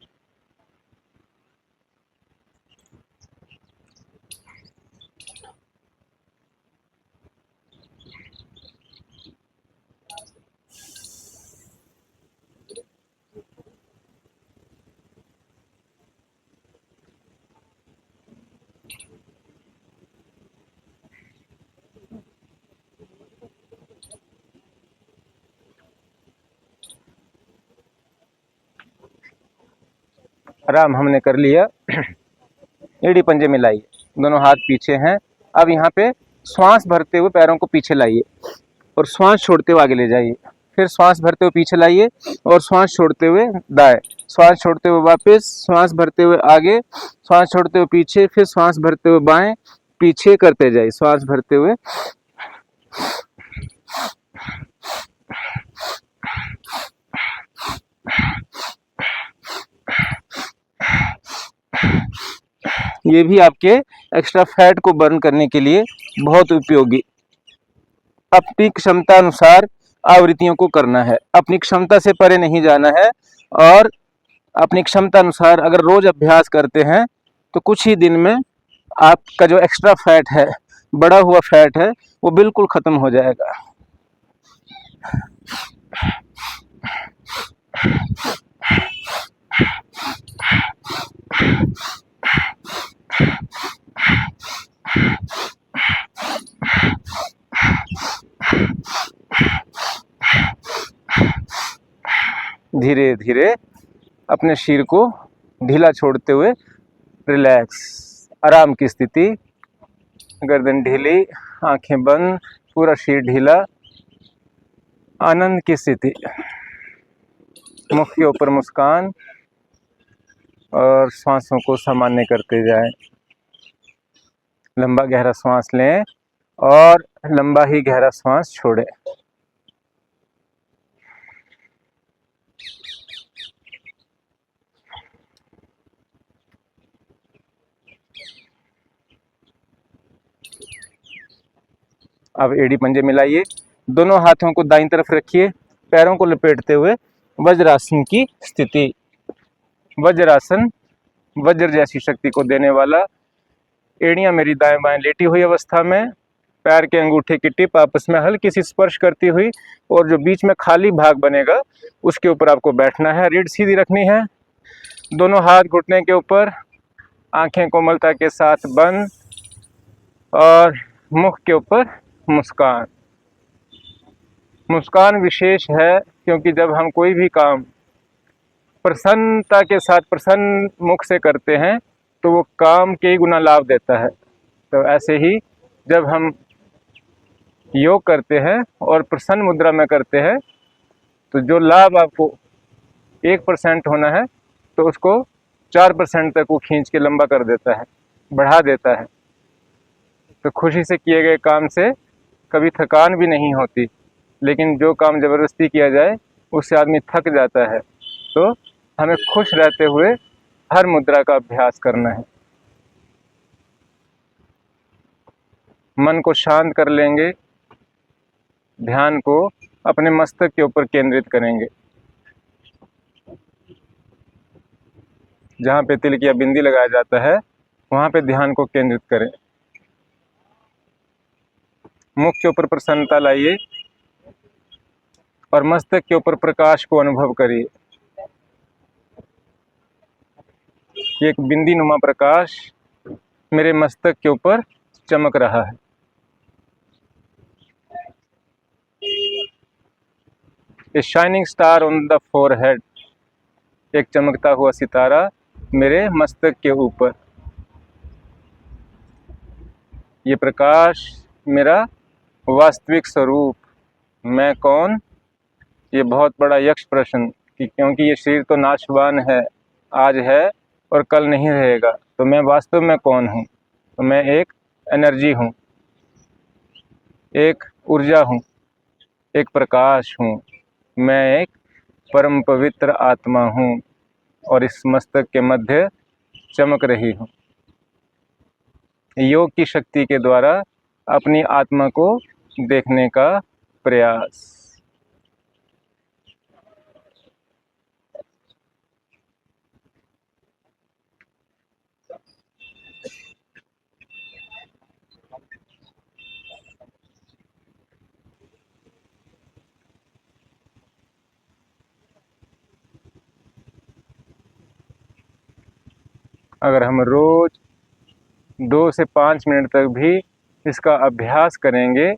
आराम हमने कर लिया। एड़ी पंजे मिलाइए, दोनों हाथ पीछे हैं। अब यहाँ पे श्वास भरते हुए पैरों को पीछे लाइए और श्वास छोड़ते हुए आगे ले जाइए, फिर श्वास भरते हुए पीछे लाइए और श्वास छोड़ते हुए दाएं, श्वास छोड़ते हुए वापस, श्वास भरते हुए आगे, श्वास छोड़ते हुए पीछे, फिर श्वास भरते हुए बाएं, पीछे करते जाइए। श्वास भरते हुए ये भी आपके एक्स्ट्रा फैट को बर्न करने के लिए बहुत उपयोगी। अपनी क्षमता अनुसार आवृत्तियों को करना है, अपनी क्षमता से परे नहीं जाना है और अपनी क्षमता अनुसार अगर रोज अभ्यास करते हैं तो कुछ ही दिन में आपका जो एक्स्ट्रा फैट है, बढ़ा हुआ फैट है, वो बिल्कुल खत्म हो जाएगा। धीरे धीरे अपने शीर को ढीला छोड़ते हुए रिलैक्स, आराम की स्थिति, गर्दन ढीली, आंखें बंद, पूरा शीर ढीला, आनंद की स्थिति, मुख के ऊपर मुस्कान और सांसों को सामान्य करते जाएं। लंबा गहरा सांस लें और लंबा ही गहरा सांस छोड़ें। अब एड़ी पंजे मिलाइए, दोनों हाथों को दाईं तरफ रखिए, पैरों को लपेटते हुए वज्रासन की स्थिति। वज्रासन वज्र जैसी शक्ति को देने वाला। एड़ियां मेरी दाएं बाएं लेटी हुई अवस्था में, पैर के अंगूठे की टिप आपस में हल्की सी स्पर्श करती हुई और जो बीच में खाली भाग बनेगा उसके ऊपर आपको बैठना है। रीढ़ सीधी रखनी है, दोनों हाथ घुटने के ऊपर, आंखें कोमलता के साथ बंद और मुख के ऊपर मुस्कान। मुस्कान विशेष है क्योंकि जब हम कोई भी काम प्रसन्नता के साथ प्रसन्न मुख से करते हैं तो वो काम कई गुना लाभ देता है। तो ऐसे ही जब हम योग करते हैं और प्रसन्न मुद्रा में करते हैं तो जो लाभ आपको 1% होना है तो उसको 4% तक वो खींच के लंबा कर देता है, बढ़ा देता है। तो खुशी से किए गए काम से कभी थकान भी नहीं होती, लेकिन जो काम ज़बरदस्ती किया जाए उससे आदमी थक जाता है। तो हमें खुश रहते हुए हर मुद्रा का अभ्यास करना है। मन को शांत कर लेंगे ध्यान को अपने मस्तक के ऊपर केंद्रित करेंगे। जहाँ पे तिलक या बिंदी लगाया जाता है वहाँ पे ध्यान को केंद्रित करें। मुख के ऊपर प्रसन्नता लाइए और मस्तक के ऊपर प्रकाश को अनुभव करिए। एक बिंदी नुमा प्रकाश मेरे मस्तक के ऊपर चमक रहा है। A shining star on the forehead, एक चमकता हुआ सितारा मेरे मस्तक के ऊपर। ये प्रकाश मेरा वास्तविक स्वरूप, मैं कौन, ये बहुत बड़ा यक्ष प्रश्न कि क्योंकि ये शरीर तो नाशवान है, आज है और कल नहीं रहेगा, तो मैं वास्तव में कौन हूँ? तो मैं एक एनर्जी हूँ, एक ऊर्जा हूँ, एक प्रकाश हूँ, मैं एक परम पवित्र आत्मा हूँ और इस मस्तक के मध्य चमक रही हूँ। योग की शक्ति के द्वारा अपनी आत्मा को देखने का प्रयास। अगर हम रोज 2 से 5 मिनट तक भी इसका अभ्यास करेंगे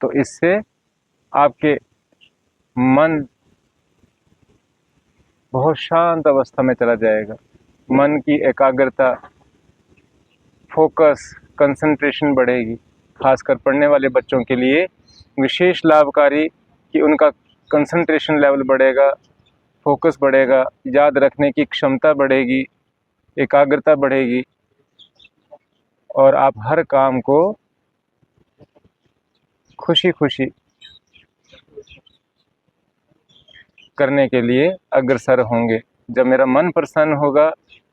तो इससे आपके मन बहुत शांत अवस्था में चला जाएगा। मन की एकाग्रता, फोकस, कंसंट्रेशन बढ़ेगी। खासकर पढ़ने वाले बच्चों के लिए विशेष लाभकारी कि उनका कंसंट्रेशन लेवल बढ़ेगा, फोकस बढ़ेगा, याद रखने की क्षमता बढ़ेगी, एकाग्रता बढ़ेगी और आप हर काम को खुशी खुशी करने के लिए अग्रसर होंगे। जब मेरा मन प्रसन्न होगा,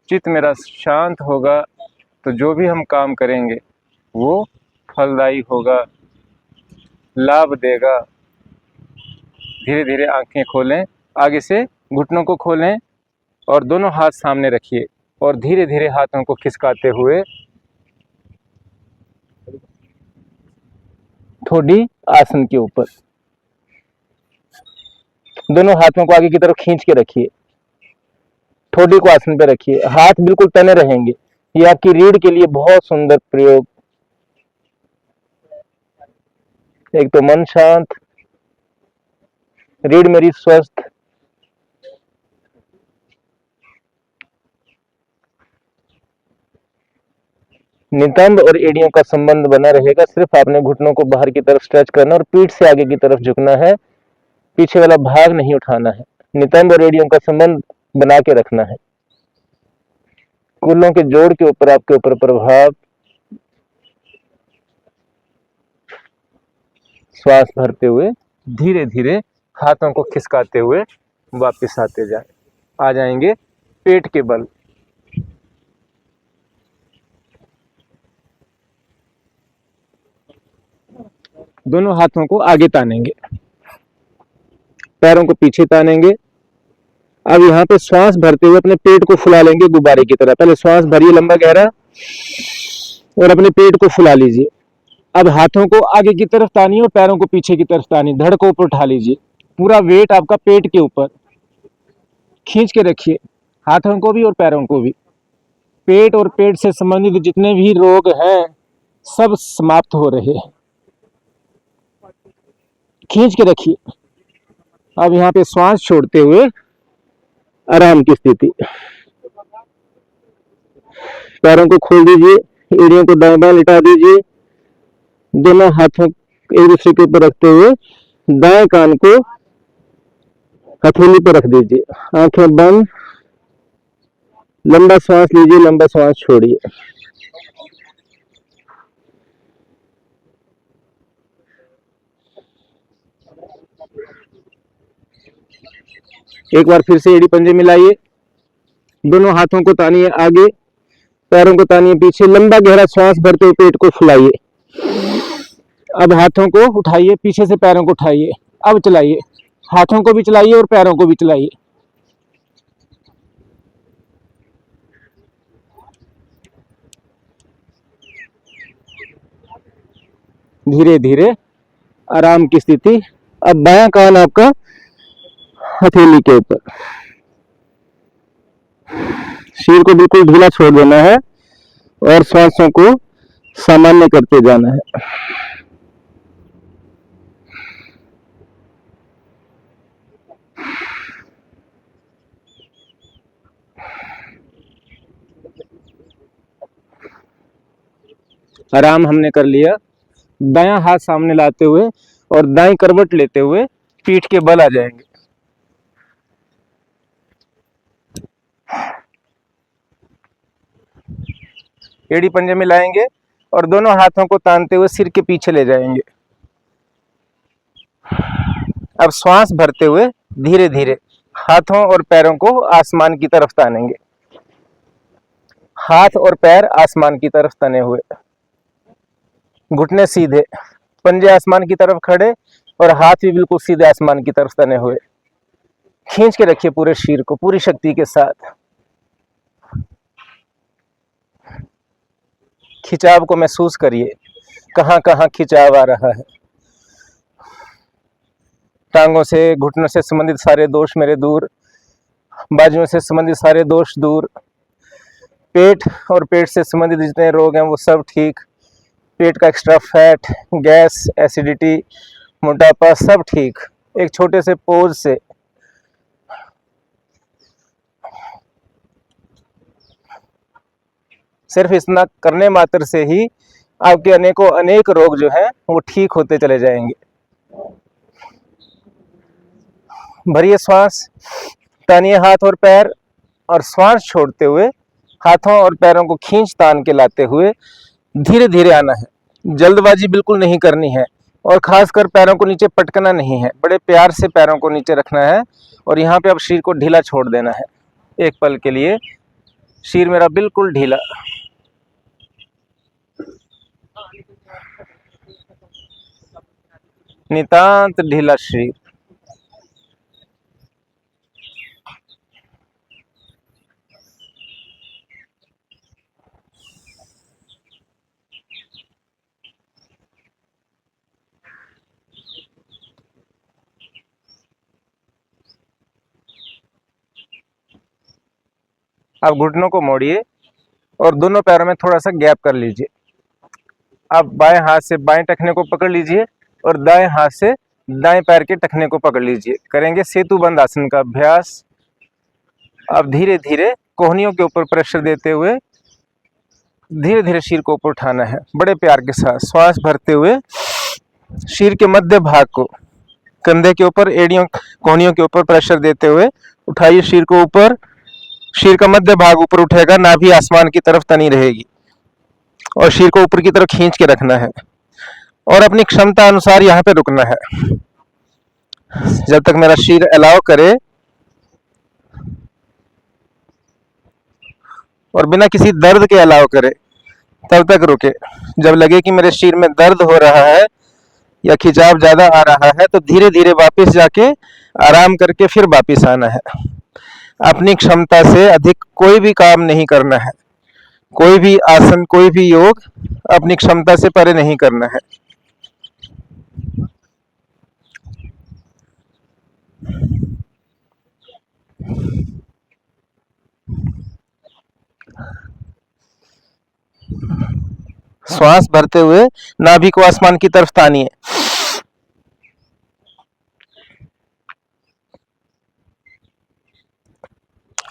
चित्त मेरा शांत होगा, तो जो भी हम काम करेंगे वो फलदायी होगा, लाभ देगा। धीरे धीरे आंखें खोलें, आगे से घुटनों को खोलें और दोनों हाथ सामने रखिए और धीरे धीरे हाथों को खिसकाते हुए ठोडी आसन के ऊपर दोनों हाथों को आगे की तरफ खींच के रखिए। ठोडी को आसन पे रखिए, हाथ बिल्कुल तने रहेंगे। ये आपकी रीढ़ के लिए बहुत सुंदर प्रयोग। एक तो मन शांत, रीढ़ मेरी स्वस्थ, नितंब और एड़ियों का संबंध बना रहेगा। सिर्फ आपने घुटनों को बाहर की तरफ स्ट्रेच करना और पीठ से आगे की तरफ झुकना है, पीछे वाला भाग नहीं उठाना है। नितंब और एड़ियों का संबंध बना के रखना है। कूल्हों के जोड़ के ऊपर आपके ऊपर प्रभाव, श्वास भरते हुए धीरे धीरे हाथों को खिसकाते हुए वापस आते जाए। आ जाएंगे पेट के बल। दोनों हाथों को आगे तानेंगे, पैरों को पीछे तानेंगे। अब यहाँ पे श्वास भरते हुए अपने पेट को फुला लेंगे गुब्बारे की तरह। पहले श्वास भरिए लंबा गहरा और अपने पेट को फुला लीजिए। अब हाथों को आगे की तरफ तानिए और पैरों को पीछे की तरफ तानिए। धड़ को ऊपर उठा लीजिए, पूरा वेट आपका पेट के ऊपर खींच के रखिए, हाथों को भी और पैरों को भी। पेट और पेट से संबंधित जितने भी रोग हैं सब समाप्त हो रहे हैं। खींच के रखिए। अब यहाँ पे श्वास छोड़ते हुए आराम की स्थिति। पैरों को खोल दीजिए, एड़ियों को दाएं बाएं लिटा दीजिए। दोनों हाथों एक दूसरे के ऊपर रखते हुए दाएं कान को हथेली पर रख दीजिए। आंखें बंद, लंबा श्वास लीजिए, लंबा श्वास छोड़िए। एक बार फिर से एड़ी पंजे मिलाइए, दोनों हाथों को तानिए आगे, पैरों को तानिए पीछे। लंबा गहरा श्वास भरते हुए पेट को फुलाइए। अब हाथों को उठाइए, पीछे से पैरों को उठाइए, अब चलाइए, हाथों को भी चलाइए और पैरों को भी चलाइए। धीरे धीरे आराम की स्थिति। अब बायां कान आपका हथेली के ऊपर, सिर को बिल्कुल ढीला छोड़ देना है और सांसों को सामान्य करते जाना है। आराम हमने कर लिया। दायां हाथ सामने लाते हुए और दाईं करवट लेते हुए पीठ के बल आ जाएंगे। एड़ी पंजे में लाएंगे और दोनों हाथों को तानते हुए सिर के पीछे ले जाएंगे। अब श्वास भरते हुए धीरे धीरे हाथों और पैरों को आसमान की तरफ तानेंगे। हाथ और पैर आसमान की तरफ तने हुए, घुटने सीधे, पंजे आसमान की तरफ खड़े और हाथ भी बिल्कुल सीधे आसमान की तरफ तने हुए। खींच के रखिए पूरे शरीर को पूरी शक्ति के साथ। खिंचाव को महसूस करिए, कहां कहां खिंचाव आ रहा है। टांगों से, घुटनों से संबंधित सारे दोष मेरे दूर, बाजुओं से संबंधित सारे दोष दूर, पेट और पेट से संबंधित जितने रोग हैं वो सब ठीक, पेट का एक्स्ट्रा फैट, गैस, एसिडिटी, मोटापा सब ठीक। एक छोटे से पोज से सिर्फ इतना करने मात्र से ही आपके अनेकों अनेक रोग जो हैं वो ठीक होते चले जाएंगे। भरिए श्वास, तानिए हाथ और पैर और श्वास छोड़ते हुए हाथों और पैरों को खींच तान के लाते हुए धीरे धीरे आना है। जल्दबाजी बिल्कुल नहीं करनी है और खासकर पैरों को नीचे पटकना नहीं है। बड़े प्यार से पैरों को नीचे रखना है और यहाँ पे अब शरीर को ढीला छोड़ देना है। एक पल के लिए शरीर मेरा बिल्कुल ढीला, नितांत ढीला शरीर। आप घुटनों को मोड़िए और दोनों पैरों में थोड़ा सा गैप कर लीजिए। आप बाएं हाथ से बाएं टखने को पकड़ लीजिए और दाएं हाथ से दाएं पैर के टखने को पकड़ लीजिए। करेंगे सेतु बंद आसन का अभ्यास। अब धीरे धीरे कोहनियों के ऊपर प्रेशर देते हुए धीरे धीरे शरीर को ऊपर उठाना है, बड़े प्यार के साथ। श्वास भरते हुए शरीर के मध्य भाग को कंधे के ऊपर, एड़ियों, कोहनियों के ऊपर प्रेशर देते हुए उठाइए शरीर को ऊपर। शरीर का मध्य भाग ऊपर उठेगा, नाभि आसमान की तरफ तनी रहेगी और शरीर को ऊपर की तरफ खींच के रखना है और अपनी क्षमता अनुसार यहाँ पे रुकना है जब तक मेरा शरीर अलाउ करे और बिना किसी दर्द के अलाउ करे तब तक रुके। जब लगे कि मेरे शरीर में दर्द हो रहा है या खिंचाव ज्यादा आ रहा है तो धीरे धीरे वापस जाके आराम करके फिर वापस आना है। अपनी क्षमता से अधिक कोई भी काम नहीं करना है, कोई भी आसन, कोई भी योग अपनी क्षमता से परे नहीं करना है। श्वास भरते हुए नाभि को आसमान की तरफ तानिए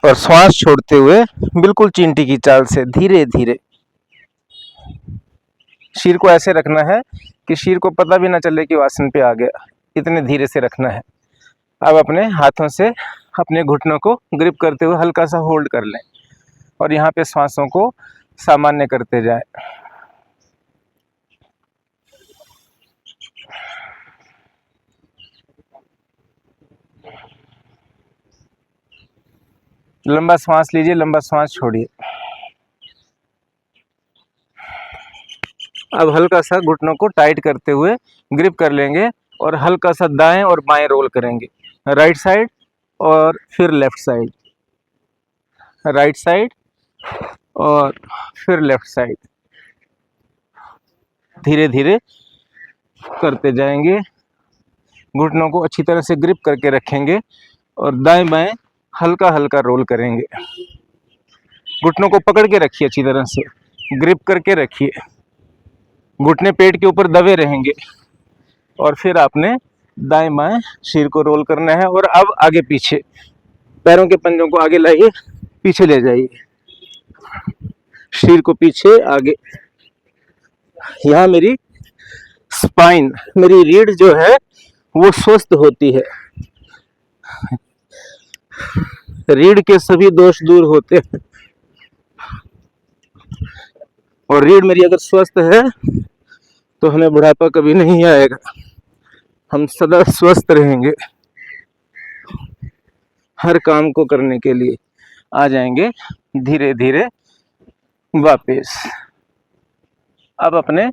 और श्वास छोड़ते हुए बिल्कुल चींटी की चाल से धीरे धीरे शरीर को ऐसे रखना है कि शरीर को पता भी ना चले कि वो आसन पे आ गया। इतने धीरे से रखना है। अब अपने हाथों से अपने घुटनों को ग्रिप करते हुए हल्का सा होल्ड कर लें और यहाँ पे श्वासों को सामान्य करते जाएं। लंबा श्वास लीजिए, लंबा श्वास छोड़िए। अब हल्का सा घुटनों को टाइट करते हुए ग्रिप कर लेंगे और हल्का सा दाएं और बाएं रोल करेंगे, राइट साइड और फिर लेफ्ट साइड, राइट साइड और फिर लेफ्ट साइड, धीरे धीरे करते जाएंगे। घुटनों को अच्छी तरह से ग्रिप करके रखेंगे और दाएं बाएं हल्का हल्का रोल करेंगे। घुटनों को पकड़ के रखिए, अच्छी तरह से ग्रिप करके रखिए, घुटने पेट के ऊपर दबे रहेंगे और फिर आपने दाएं बाएं सिर को रोल करना है। और अब आगे पीछे पैरों के पंजों को आगे लाइए, पीछे ले जाइए, सिर को पीछे आगे। यहाँ मेरी स्पाइन, मेरी रीढ़ जो है वो स्वस्थ होती है, रीढ़ के सभी दोष दूर होते हैं। और रीढ़ मेरी अगर स्वस्थ है तो हमें बुढ़ापा कभी नहीं आएगा, हम सदा स्वस्थ रहेंगे, हर काम को करने के लिए आ जाएंगे धीरे धीरे वापस। अब अपने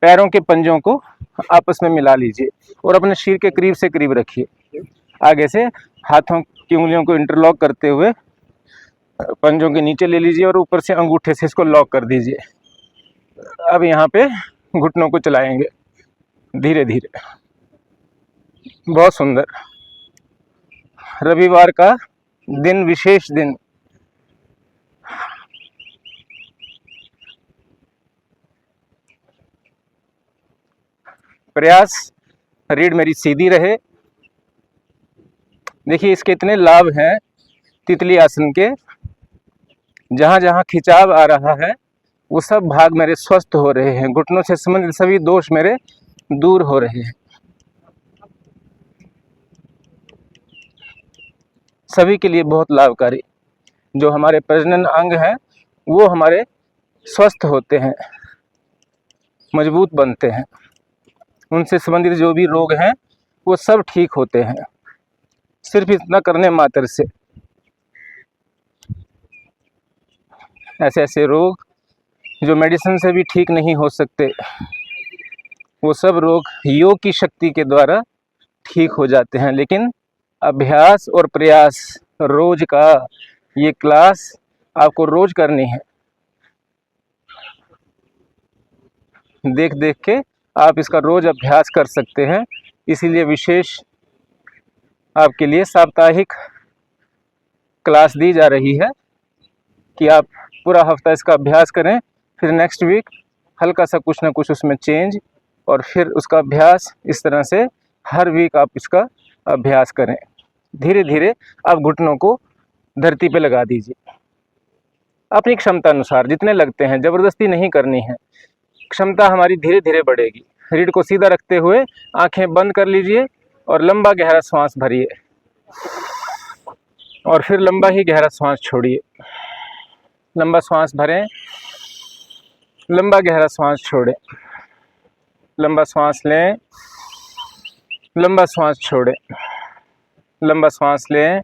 पैरों के पंजों को आपस में मिला लीजिए और अपने सिर के करीब से करीब रखिए। आगे से हाथों की उंगलियों को इंटरलॉक करते हुए पंजों के नीचे ले लीजिए और ऊपर से अंगूठे से इसको लॉक कर दीजिए। अब यहाँ पे घुटनों को चलाएंगे धीरे धीरे, बहुत सुंदर। रविवार का दिन, विशेष दिन, प्रयास रीढ़ मेरी सीधी रहे। देखिए इसके इतने लाभ हैं तितली आसन के, जहाँ जहाँ खिंचाव आ रहा है वो सब भाग मेरे स्वस्थ हो रहे हैं, घुटनों से संबंधित सभी दोष मेरे दूर हो रहे हैं। सभी के लिए बहुत लाभकारी। जो हमारे प्रजनन अंग हैं वो हमारे स्वस्थ होते हैं, मजबूत बनते हैं, उनसे संबंधित जो भी रोग हैं वो सब ठीक होते हैं सिर्फ इतना करने मात्र से। ऐसे ऐसे रोग जो मेडिसिन से भी ठीक नहीं हो सकते, वो सब रोग योग की शक्ति के द्वारा ठीक हो जाते हैं। लेकिन अभ्यास और प्रयास रोज का, ये क्लास आपको रोज करनी है। देख देख के आप इसका रोज अभ्यास कर सकते हैं। इसीलिए विशेष आपके लिए साप्ताहिक क्लास दी जा रही है कि आप पूरा हफ्ता इसका अभ्यास करें, फिर नेक्स्ट वीक हल्का सा कुछ ना कुछ उसमें चेंज, और फिर उसका अभ्यास इस तरह से हर वीक आप इसका अभ्यास करें। धीरे धीरे आप घुटनों को धरती पे लगा दीजिए अपनी क्षमता अनुसार, जितने लगते हैं, ज़बरदस्ती नहीं करनी है। क्षमता हमारी धीरे धीरे बढ़ेगी। रीढ़ को सीधा रखते हुए आंखें बंद कर लीजिए और लंबा गहरा सांस भरिए और फिर लंबा ही गहरा सांस छोड़िए। लंबा सांस भरें, लंबा गहरा सांस छोड़ें, लंबा सांस लें, लंबा सांस छोड़ें, लंबा सांस लें,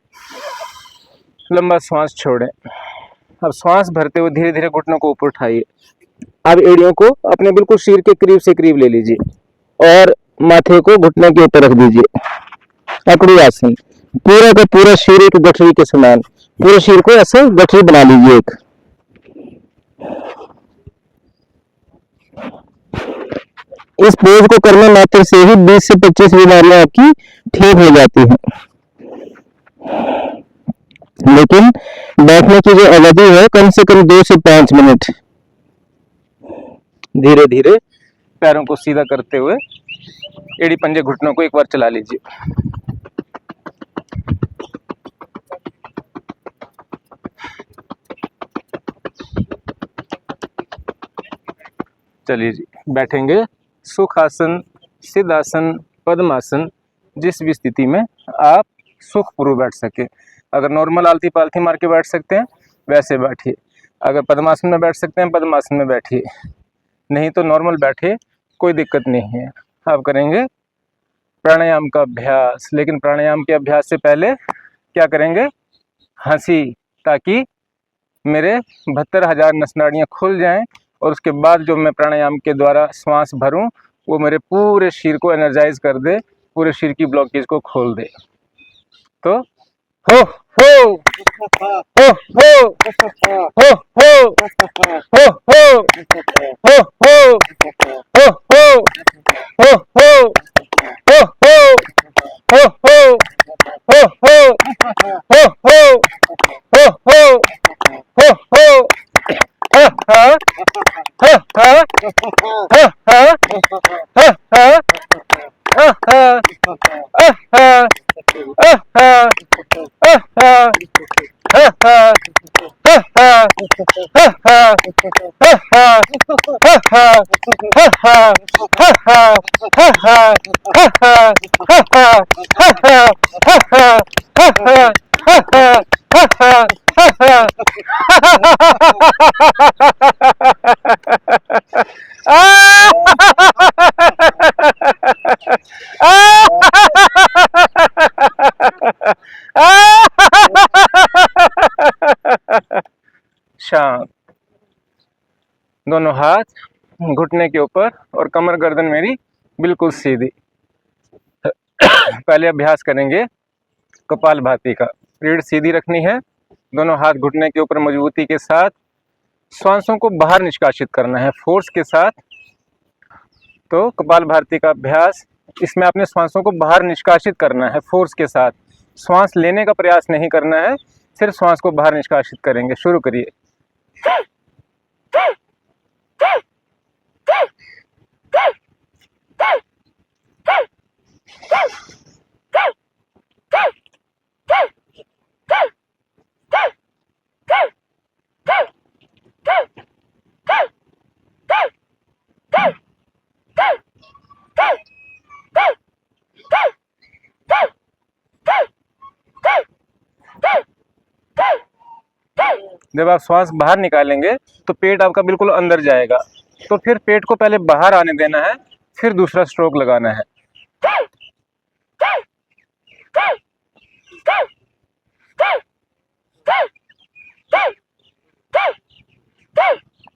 लंबा सांस छोड़ें। अब सांस भरते हुए धीरे धीरे घुटनों को ऊपर उठाइए। अब एड़ियों को अपने बिल्कुल सिर के करीब से करीब ले लीजिए और माथे को घुटने के ऊपर रख दीजिए। अकड़ी आसन, पूरा का पूरा सिर एक गठरी के समान, पूरे सिर को ऐसे गठरी बना लीजिए एक। इस पोज को करने मात्र से ही 20 से 25 बीमारियां आपकी ठीक हो जाती हैं। लेकिन बैठने की जो अवधि है कम से कम 2 से 5 मिनट। धीरे धीरे पैरों को सीधा करते हुए एड़ी पंजे घुटनों को एक बार चला लीजिए। चलिए जी, बैठेंगे सुखासन, सिद्धासन, पद्मासन, जिस भी स्थिति में आप सुखपूर्वक बैठ सके। अगर नॉर्मल आलती पालथी मार के बैठ सकते हैं वैसे बैठिए, अगर पद्मासन में बैठ सकते हैं पद्मासन में बैठिए, नहीं तो नॉर्मल बैठे, कोई दिक्कत नहीं है। आप करेंगे प्राणायाम का अभ्यास, लेकिन प्राणायाम के अभ्यास से पहले क्या करेंगे, हंसी, ताकि मेरे 72,000 नस नाड़ियाँ खुल जाएं और उसके बाद जो मैं प्राणायाम के द्वारा श्वास भरूं वो मेरे पूरे शरीर को एनर्जाइज कर दे, पूरे शरीर की ब्लॉकेज को खोल दे। तो हो हो हो हो हो हो हो हो हो हो हो हो हो हो हो हो हो हो ha ha ha ha ha ha ha ha शांत। दोनों हाथ घुटने के ऊपर और कमर गर्दन मेरी बिल्कुल सीधी। पहले अभ्यास करेंगे कपालभाति का। रीढ़ सीधी रखनी है, दोनों हाथ घुटने के ऊपर मजबूती के साथ श्वासों को बाहर निष्कासित करना है फोर्स के साथ। तो कपालभाति का अभ्यास, इसमें अपने श्वासों को बाहर निष्कासित करना है फोर्स के साथ। श्वास लेने का प्रयास नहीं करना है, सिर्फ श्वास को बाहर निष्कासित करेंगे। शुरू करिए। जब आप श्वास बाहर निकालेंगे तो पेट आपका बिल्कुल अंदर जाएगा, तो फिर पेट को पहले बाहर आने देना है, फिर दूसरा स्ट्रोक लगाना है।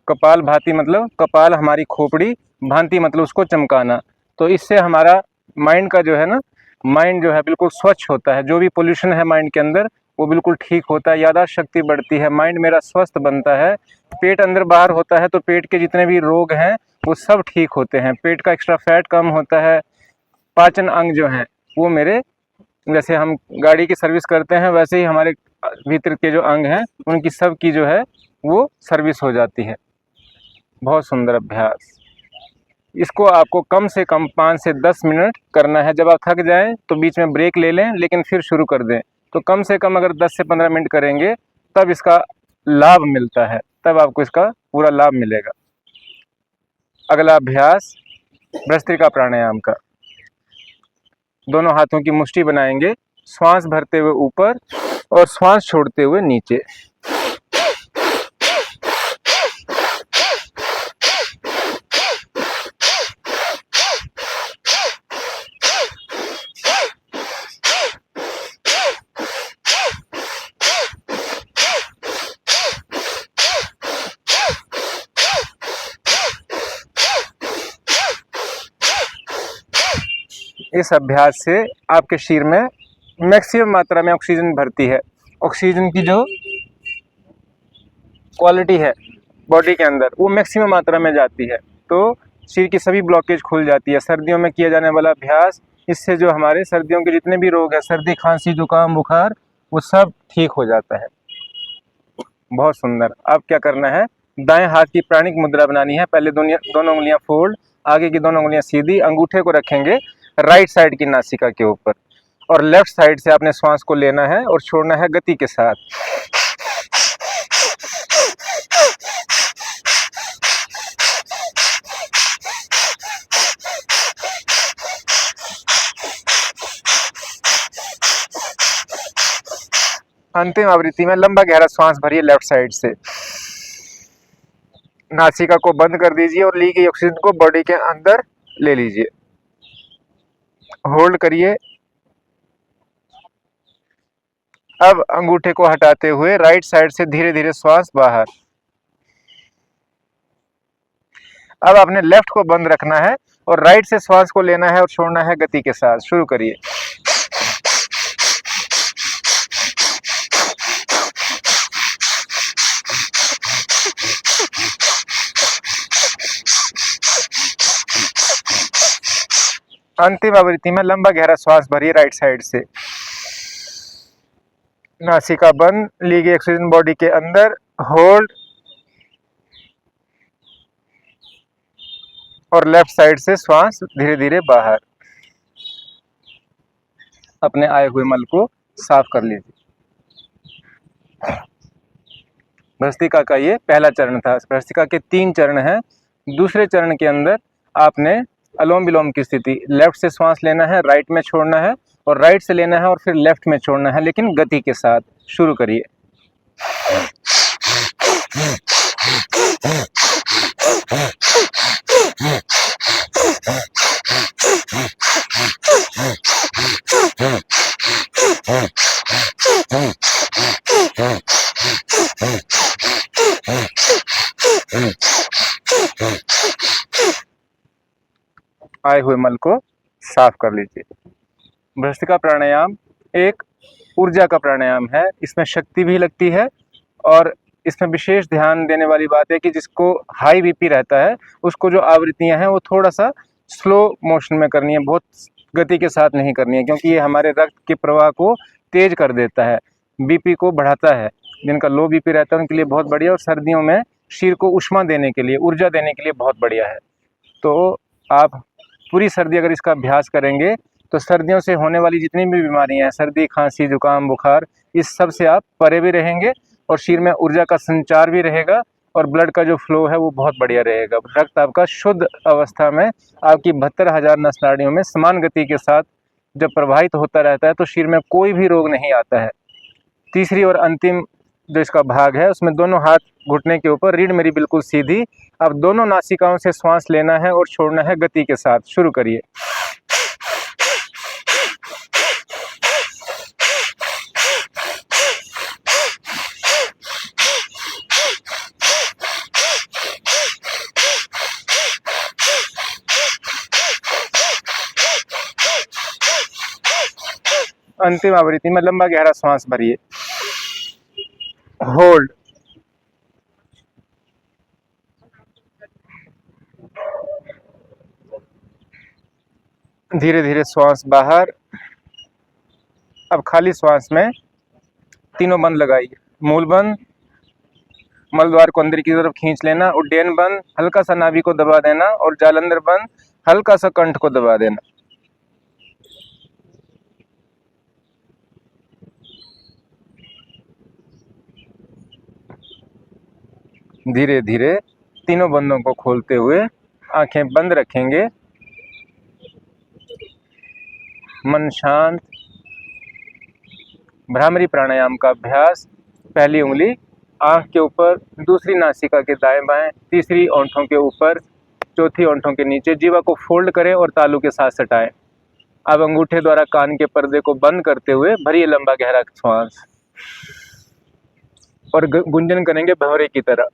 कपाल भाति मतलब कपाल हमारी खोपड़ी, भांति मतलब उसको चमकाना। तो इससे हमारा माइंड का जो है ना, माइंड जो है बिल्कुल स्वच्छ होता है। जो भी पोल्यूशन है माइंड के अंदर वो बिल्कुल ठीक होता है, याददाश्त शक्ति बढ़ती है, माइंड मेरा स्वस्थ बनता है। पेट अंदर बाहर होता है तो पेट के जितने भी रोग हैं वो सब ठीक होते हैं। पेट का एक्स्ट्रा फैट कम होता है। पाचन अंग जो हैं वो मेरे, जैसे हम गाड़ी की सर्विस करते हैं वैसे ही हमारे भीतर के जो अंग हैं उनकी सब की जो है वो सर्विस हो जाती है। बहुत सुंदर अभ्यास। इसको आपको कम से कम 5 से 10 मिनट करना है। जब आप थक जाएं तो बीच में ब्रेक ले लें, लेकिन फिर शुरू कर दें। तो कम से कम अगर 10 से 15 मिनट करेंगे तब इसका लाभ मिलता है, तब आपको इसका पूरा लाभ मिलेगा। अगला अभ्यास भस्त्रिका प्राणायाम का। दोनों हाथों की मुट्ठी बनाएंगे, श्वास भरते हुए ऊपर और श्वास छोड़ते हुए नीचे। इस अभ्यास से आपके शरीर में मैक्सिमम मात्रा में ऑक्सीजन भरती है। ऑक्सीजन की जो क्वालिटी है बॉडी के अंदर वो मैक्सिमम मात्रा में जाती है, तो शरीर की सभी ब्लॉकेज खुल जाती है। सर्दियों में किया जाने वाला अभ्यास, इससे जो हमारे सर्दियों के जितने भी रोग हैं, सर्दी खांसी जुकाम बुखार, वो सब ठीक हो जाता है। बहुत सुंदर। अब क्या करना है, दाएं हाथ की प्राणिक मुद्रा बनानी है। पहले दोनों उंगलियां फोल्ड, आगे की दोनों उंगलियां सीधी, अंगूठे को रखेंगे राइट साइड की नासिका के ऊपर और लेफ्ट साइड से आपने श्वास को लेना है और छोड़ना है गति के साथ। अंतिम आवृत्ति में लंबा गहरा श्वास भरिए लेफ्ट साइड से। नासिका को बंद कर दीजिए और ली गई ऑक्सीजन को बॉडी के अंदर ले लीजिए। होल्ड करिए। अब अंगूठे को हटाते हुए राइट साइड से धीरे धीरे श्वास बाहर। अब आपने लेफ्ट को बंद रखना है और राइट से श्वास को लेना है और छोड़ना है गति के साथ। शुरू करिए। अंतिम आवृत्ति में लंबा गहरा श्वास भरिए राइट साइड से। नासिका बंद, लीजिए ऑक्सीजन बॉडी के अंदर, होल्ड और लेफ्ट साइड से श्वास धीरे धीरे बाहर। अपने आए हुए मल को साफ कर लीजिए। भस्त्रिका का ये पहला चरण था। भस्त्रिका के 3 चरण हैं। दूसरे चरण के अंदर आपने अलोम विलोम की स्थिति, लेफ्ट से श्वास लेना है, राइट में छोड़ना है, और राइट से लेना है और फिर लेफ्ट में छोड़ना है, लेकिन गति के साथ। शुरू करिए। आए हुए मल को साफ कर लीजिए। भस्त्रिका प्राणायाम एक ऊर्जा का प्राणायाम है। इसमें शक्ति भी लगती है और इसमें विशेष ध्यान देने वाली बात है कि जिसको हाई बीपी रहता है उसको जो आवृत्तियां हैं वो थोड़ा सा स्लो मोशन में करनी है, बहुत गति के साथ नहीं करनी है, क्योंकि ये हमारे रक्त के प्रवाह को तेज कर देता है, बीपी को बढ़ाता है। जिनका लो बीपी रहता है उनके लिए बहुत बढ़िया, और सर्दियों में शरीर को उष्मा देने के लिए, ऊर्जा देने के लिए बहुत बढ़िया है। तो आप पूरी सर्दी अगर इसका अभ्यास करेंगे तो सर्दियों से होने वाली जितनी भी बीमारियां हैं, सर्दी, खांसी, जुकाम, बुखार, इस सब से आप परे भी रहेंगे और शरीर में ऊर्जा का संचार भी रहेगा और ब्लड का जो फ्लो है वो बहुत बढ़िया रहेगा। रक्त आपका शुद्ध अवस्था में आपकी 72,000 नस नाड़ियों में समान गति के साथ जब प्रवाहित होता रहता है तो शरीर में कोई भी रोग नहीं आता है। तीसरी और अंतिम जो इसका भाग है उसमें दोनों हाथ घुटने के ऊपर, रीढ़ मेरी बिल्कुल सीधी। अब दोनों नासिकाओं से श्वास लेना है और छोड़ना है गति के साथ। शुरू करिए। अंतिम आवृत्ति में लंबा गहरा श्वास भरिए, होल्ड, धीरे धीरे श्वास बाहर। अब खाली श्वास में तीनों बंद लगाइए। मूल बंद, मलद्वार को अंदर की तरफ खींच लेना, उड्डयन बंद, हल्का सा नाभि को दबा देना, और जालंधर बंद, हल्का सा कंठ को दबा देना। धीरे धीरे तीनों बंदों को खोलते हुए आंखें बंद रखेंगे, मन शांत। भ्रामरी प्राणायाम का अभ्यास। पहली उंगली आंख के ऊपर, दूसरी नासिका के दाएं बाएं, तीसरी ओंठों के ऊपर, चौथी ओंठों के नीचे। जीवा को फोल्ड करें और तालू के साथ सटाएं। अब अंगूठे द्वारा कान के पर्दे को बंद करते हुए भरिए लंबा गहरा श्वास और गुंजन करेंगे भंवरे की तरह।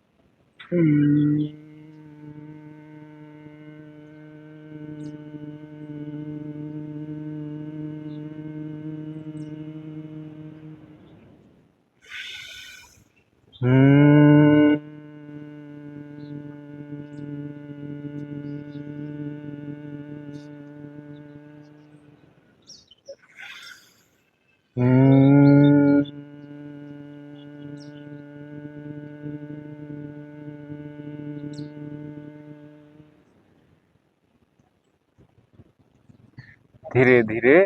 धीरे धीरे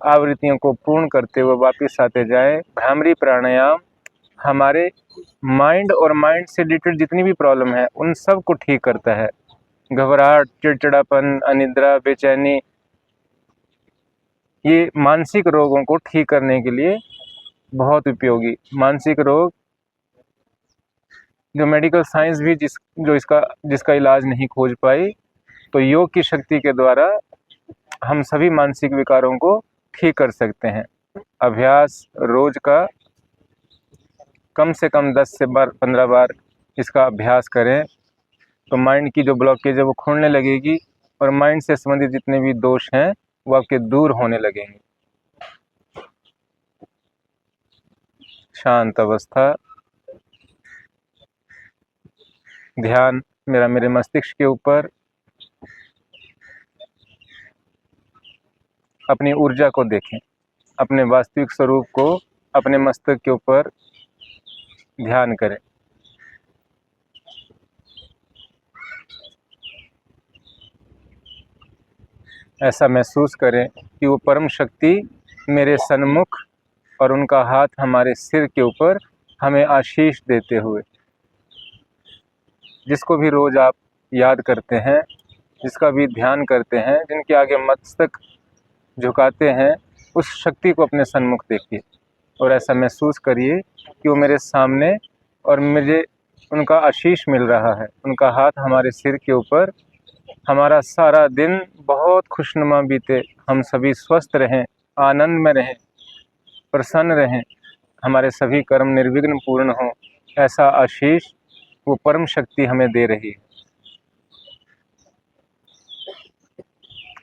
आवृत्तियों को पूर्ण करते हुए वापस आते जाएं। भ्रामरी प्राणायाम हमारे माइंड और माइंड से रिलेटेड जितनी भी प्रॉब्लम है उन सब को ठीक करता है। घबराहट, चिड़चिड़ापन, अनिद्रा, बेचैनी, ये मानसिक रोगों को ठीक करने के लिए बहुत उपयोगी। मानसिक रोग जो मेडिकल साइंस भी जिसका इलाज नहीं खोज पाई, तो योग की शक्ति के द्वारा हम सभी मानसिक विकारों को ठीक कर सकते हैं। अभ्यास रोज का कम से कम 10 से 15 बार इसका अभ्यास करें। तो माइंड की जो ब्लॉकेज है वो खोलने लगेगी और माइंड से संबंधित जितने भी दोष हैं वो आपके दूर होने लगेंगे। शांत अवस्था, ध्यान मेरे मस्तिष्क के ऊपर, अपनी ऊर्जा को देखें, अपने वास्तविक स्वरूप को अपने मस्तक के ऊपर ध्यान करें। ऐसा महसूस करें कि वो परम शक्ति मेरे सन्मुख और उनका हाथ हमारे सिर के ऊपर हमें आशीष देते हुए, जिसको भी रोज़ आप याद करते हैं, जिसका भी ध्यान करते हैं, जिनके आगे मस्तक झुकाते हैं, उस शक्ति को अपने सन्मुख देखिए और ऐसा महसूस करिए कि वो मेरे सामने और मुझे उनका आशीष मिल रहा है। उनका हाथ हमारे सिर के ऊपर, हमारा सारा दिन बहुत खुशनुमा बीते, हम सभी स्वस्थ रहें, आनंद में रहें, प्रसन्न रहें, हमारे सभी कर्म निर्विघ्न पूर्ण हों, ऐसा आशीष वो परम शक्ति हमें दे रही है।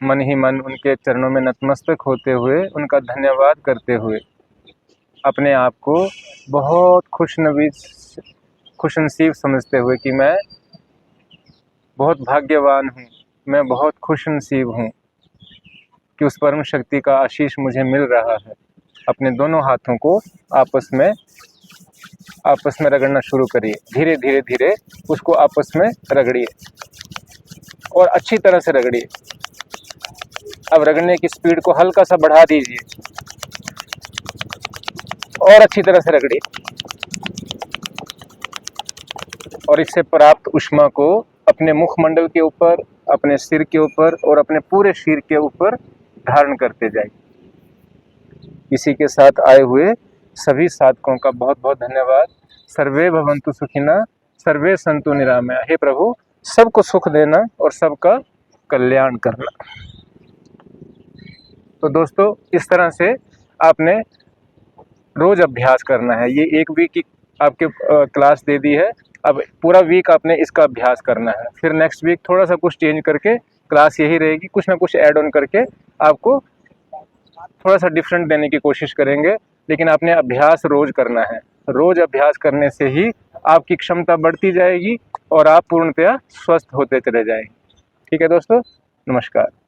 मन ही मन उनके चरणों में नतमस्तक होते हुए, उनका धन्यवाद करते हुए अपने आप को बहुत खुशनसीब समझते हुए कि मैं बहुत भाग्यवान हूँ, मैं बहुत खुशनसीब हूँ कि उस परम शक्ति का आशीष मुझे मिल रहा है। अपने दोनों हाथों को आपस में रगड़ना शुरू करिए, धीरे धीरे धीरे उसको आपस में रगड़िए और अच्छी तरह से रगड़िए। अब रगड़ने की स्पीड को हल्का सा बढ़ा दीजिए और अच्छी तरह से रगड़िए और इससे प्राप्त ऊष्मा को अपने मुखमंडल के ऊपर, अपने सिर के ऊपर और अपने पूरे शरीर के ऊपर धारण करते जाइए। इसी के साथ आए हुए सभी साधकों का बहुत बहुत धन्यवाद। सर्वे भवन्तु सुखिनः, सर्वे सन्तु निरामया। हे प्रभु, सबको सुख देना और सबका कल्याण करना। तो दोस्तों, इस तरह से आपने रोज अभ्यास करना है। ये एक वीक की आपके क्लास दे दी है, अब पूरा वीक आपने इसका अभ्यास करना है। फिर नेक्स्ट वीक थोड़ा सा कुछ चेंज करके क्लास यही रहेगी, कुछ ना कुछ ऐड ऑन करके आपको थोड़ा सा डिफरेंट देने की कोशिश करेंगे, लेकिन आपने अभ्यास रोज करना है। रोज अभ्यास करने से ही आपकी क्षमता बढ़ती जाएगी और आप पूर्णतया स्वस्थ होते चले जाएंगे। ठीक है दोस्तों, नमस्कार।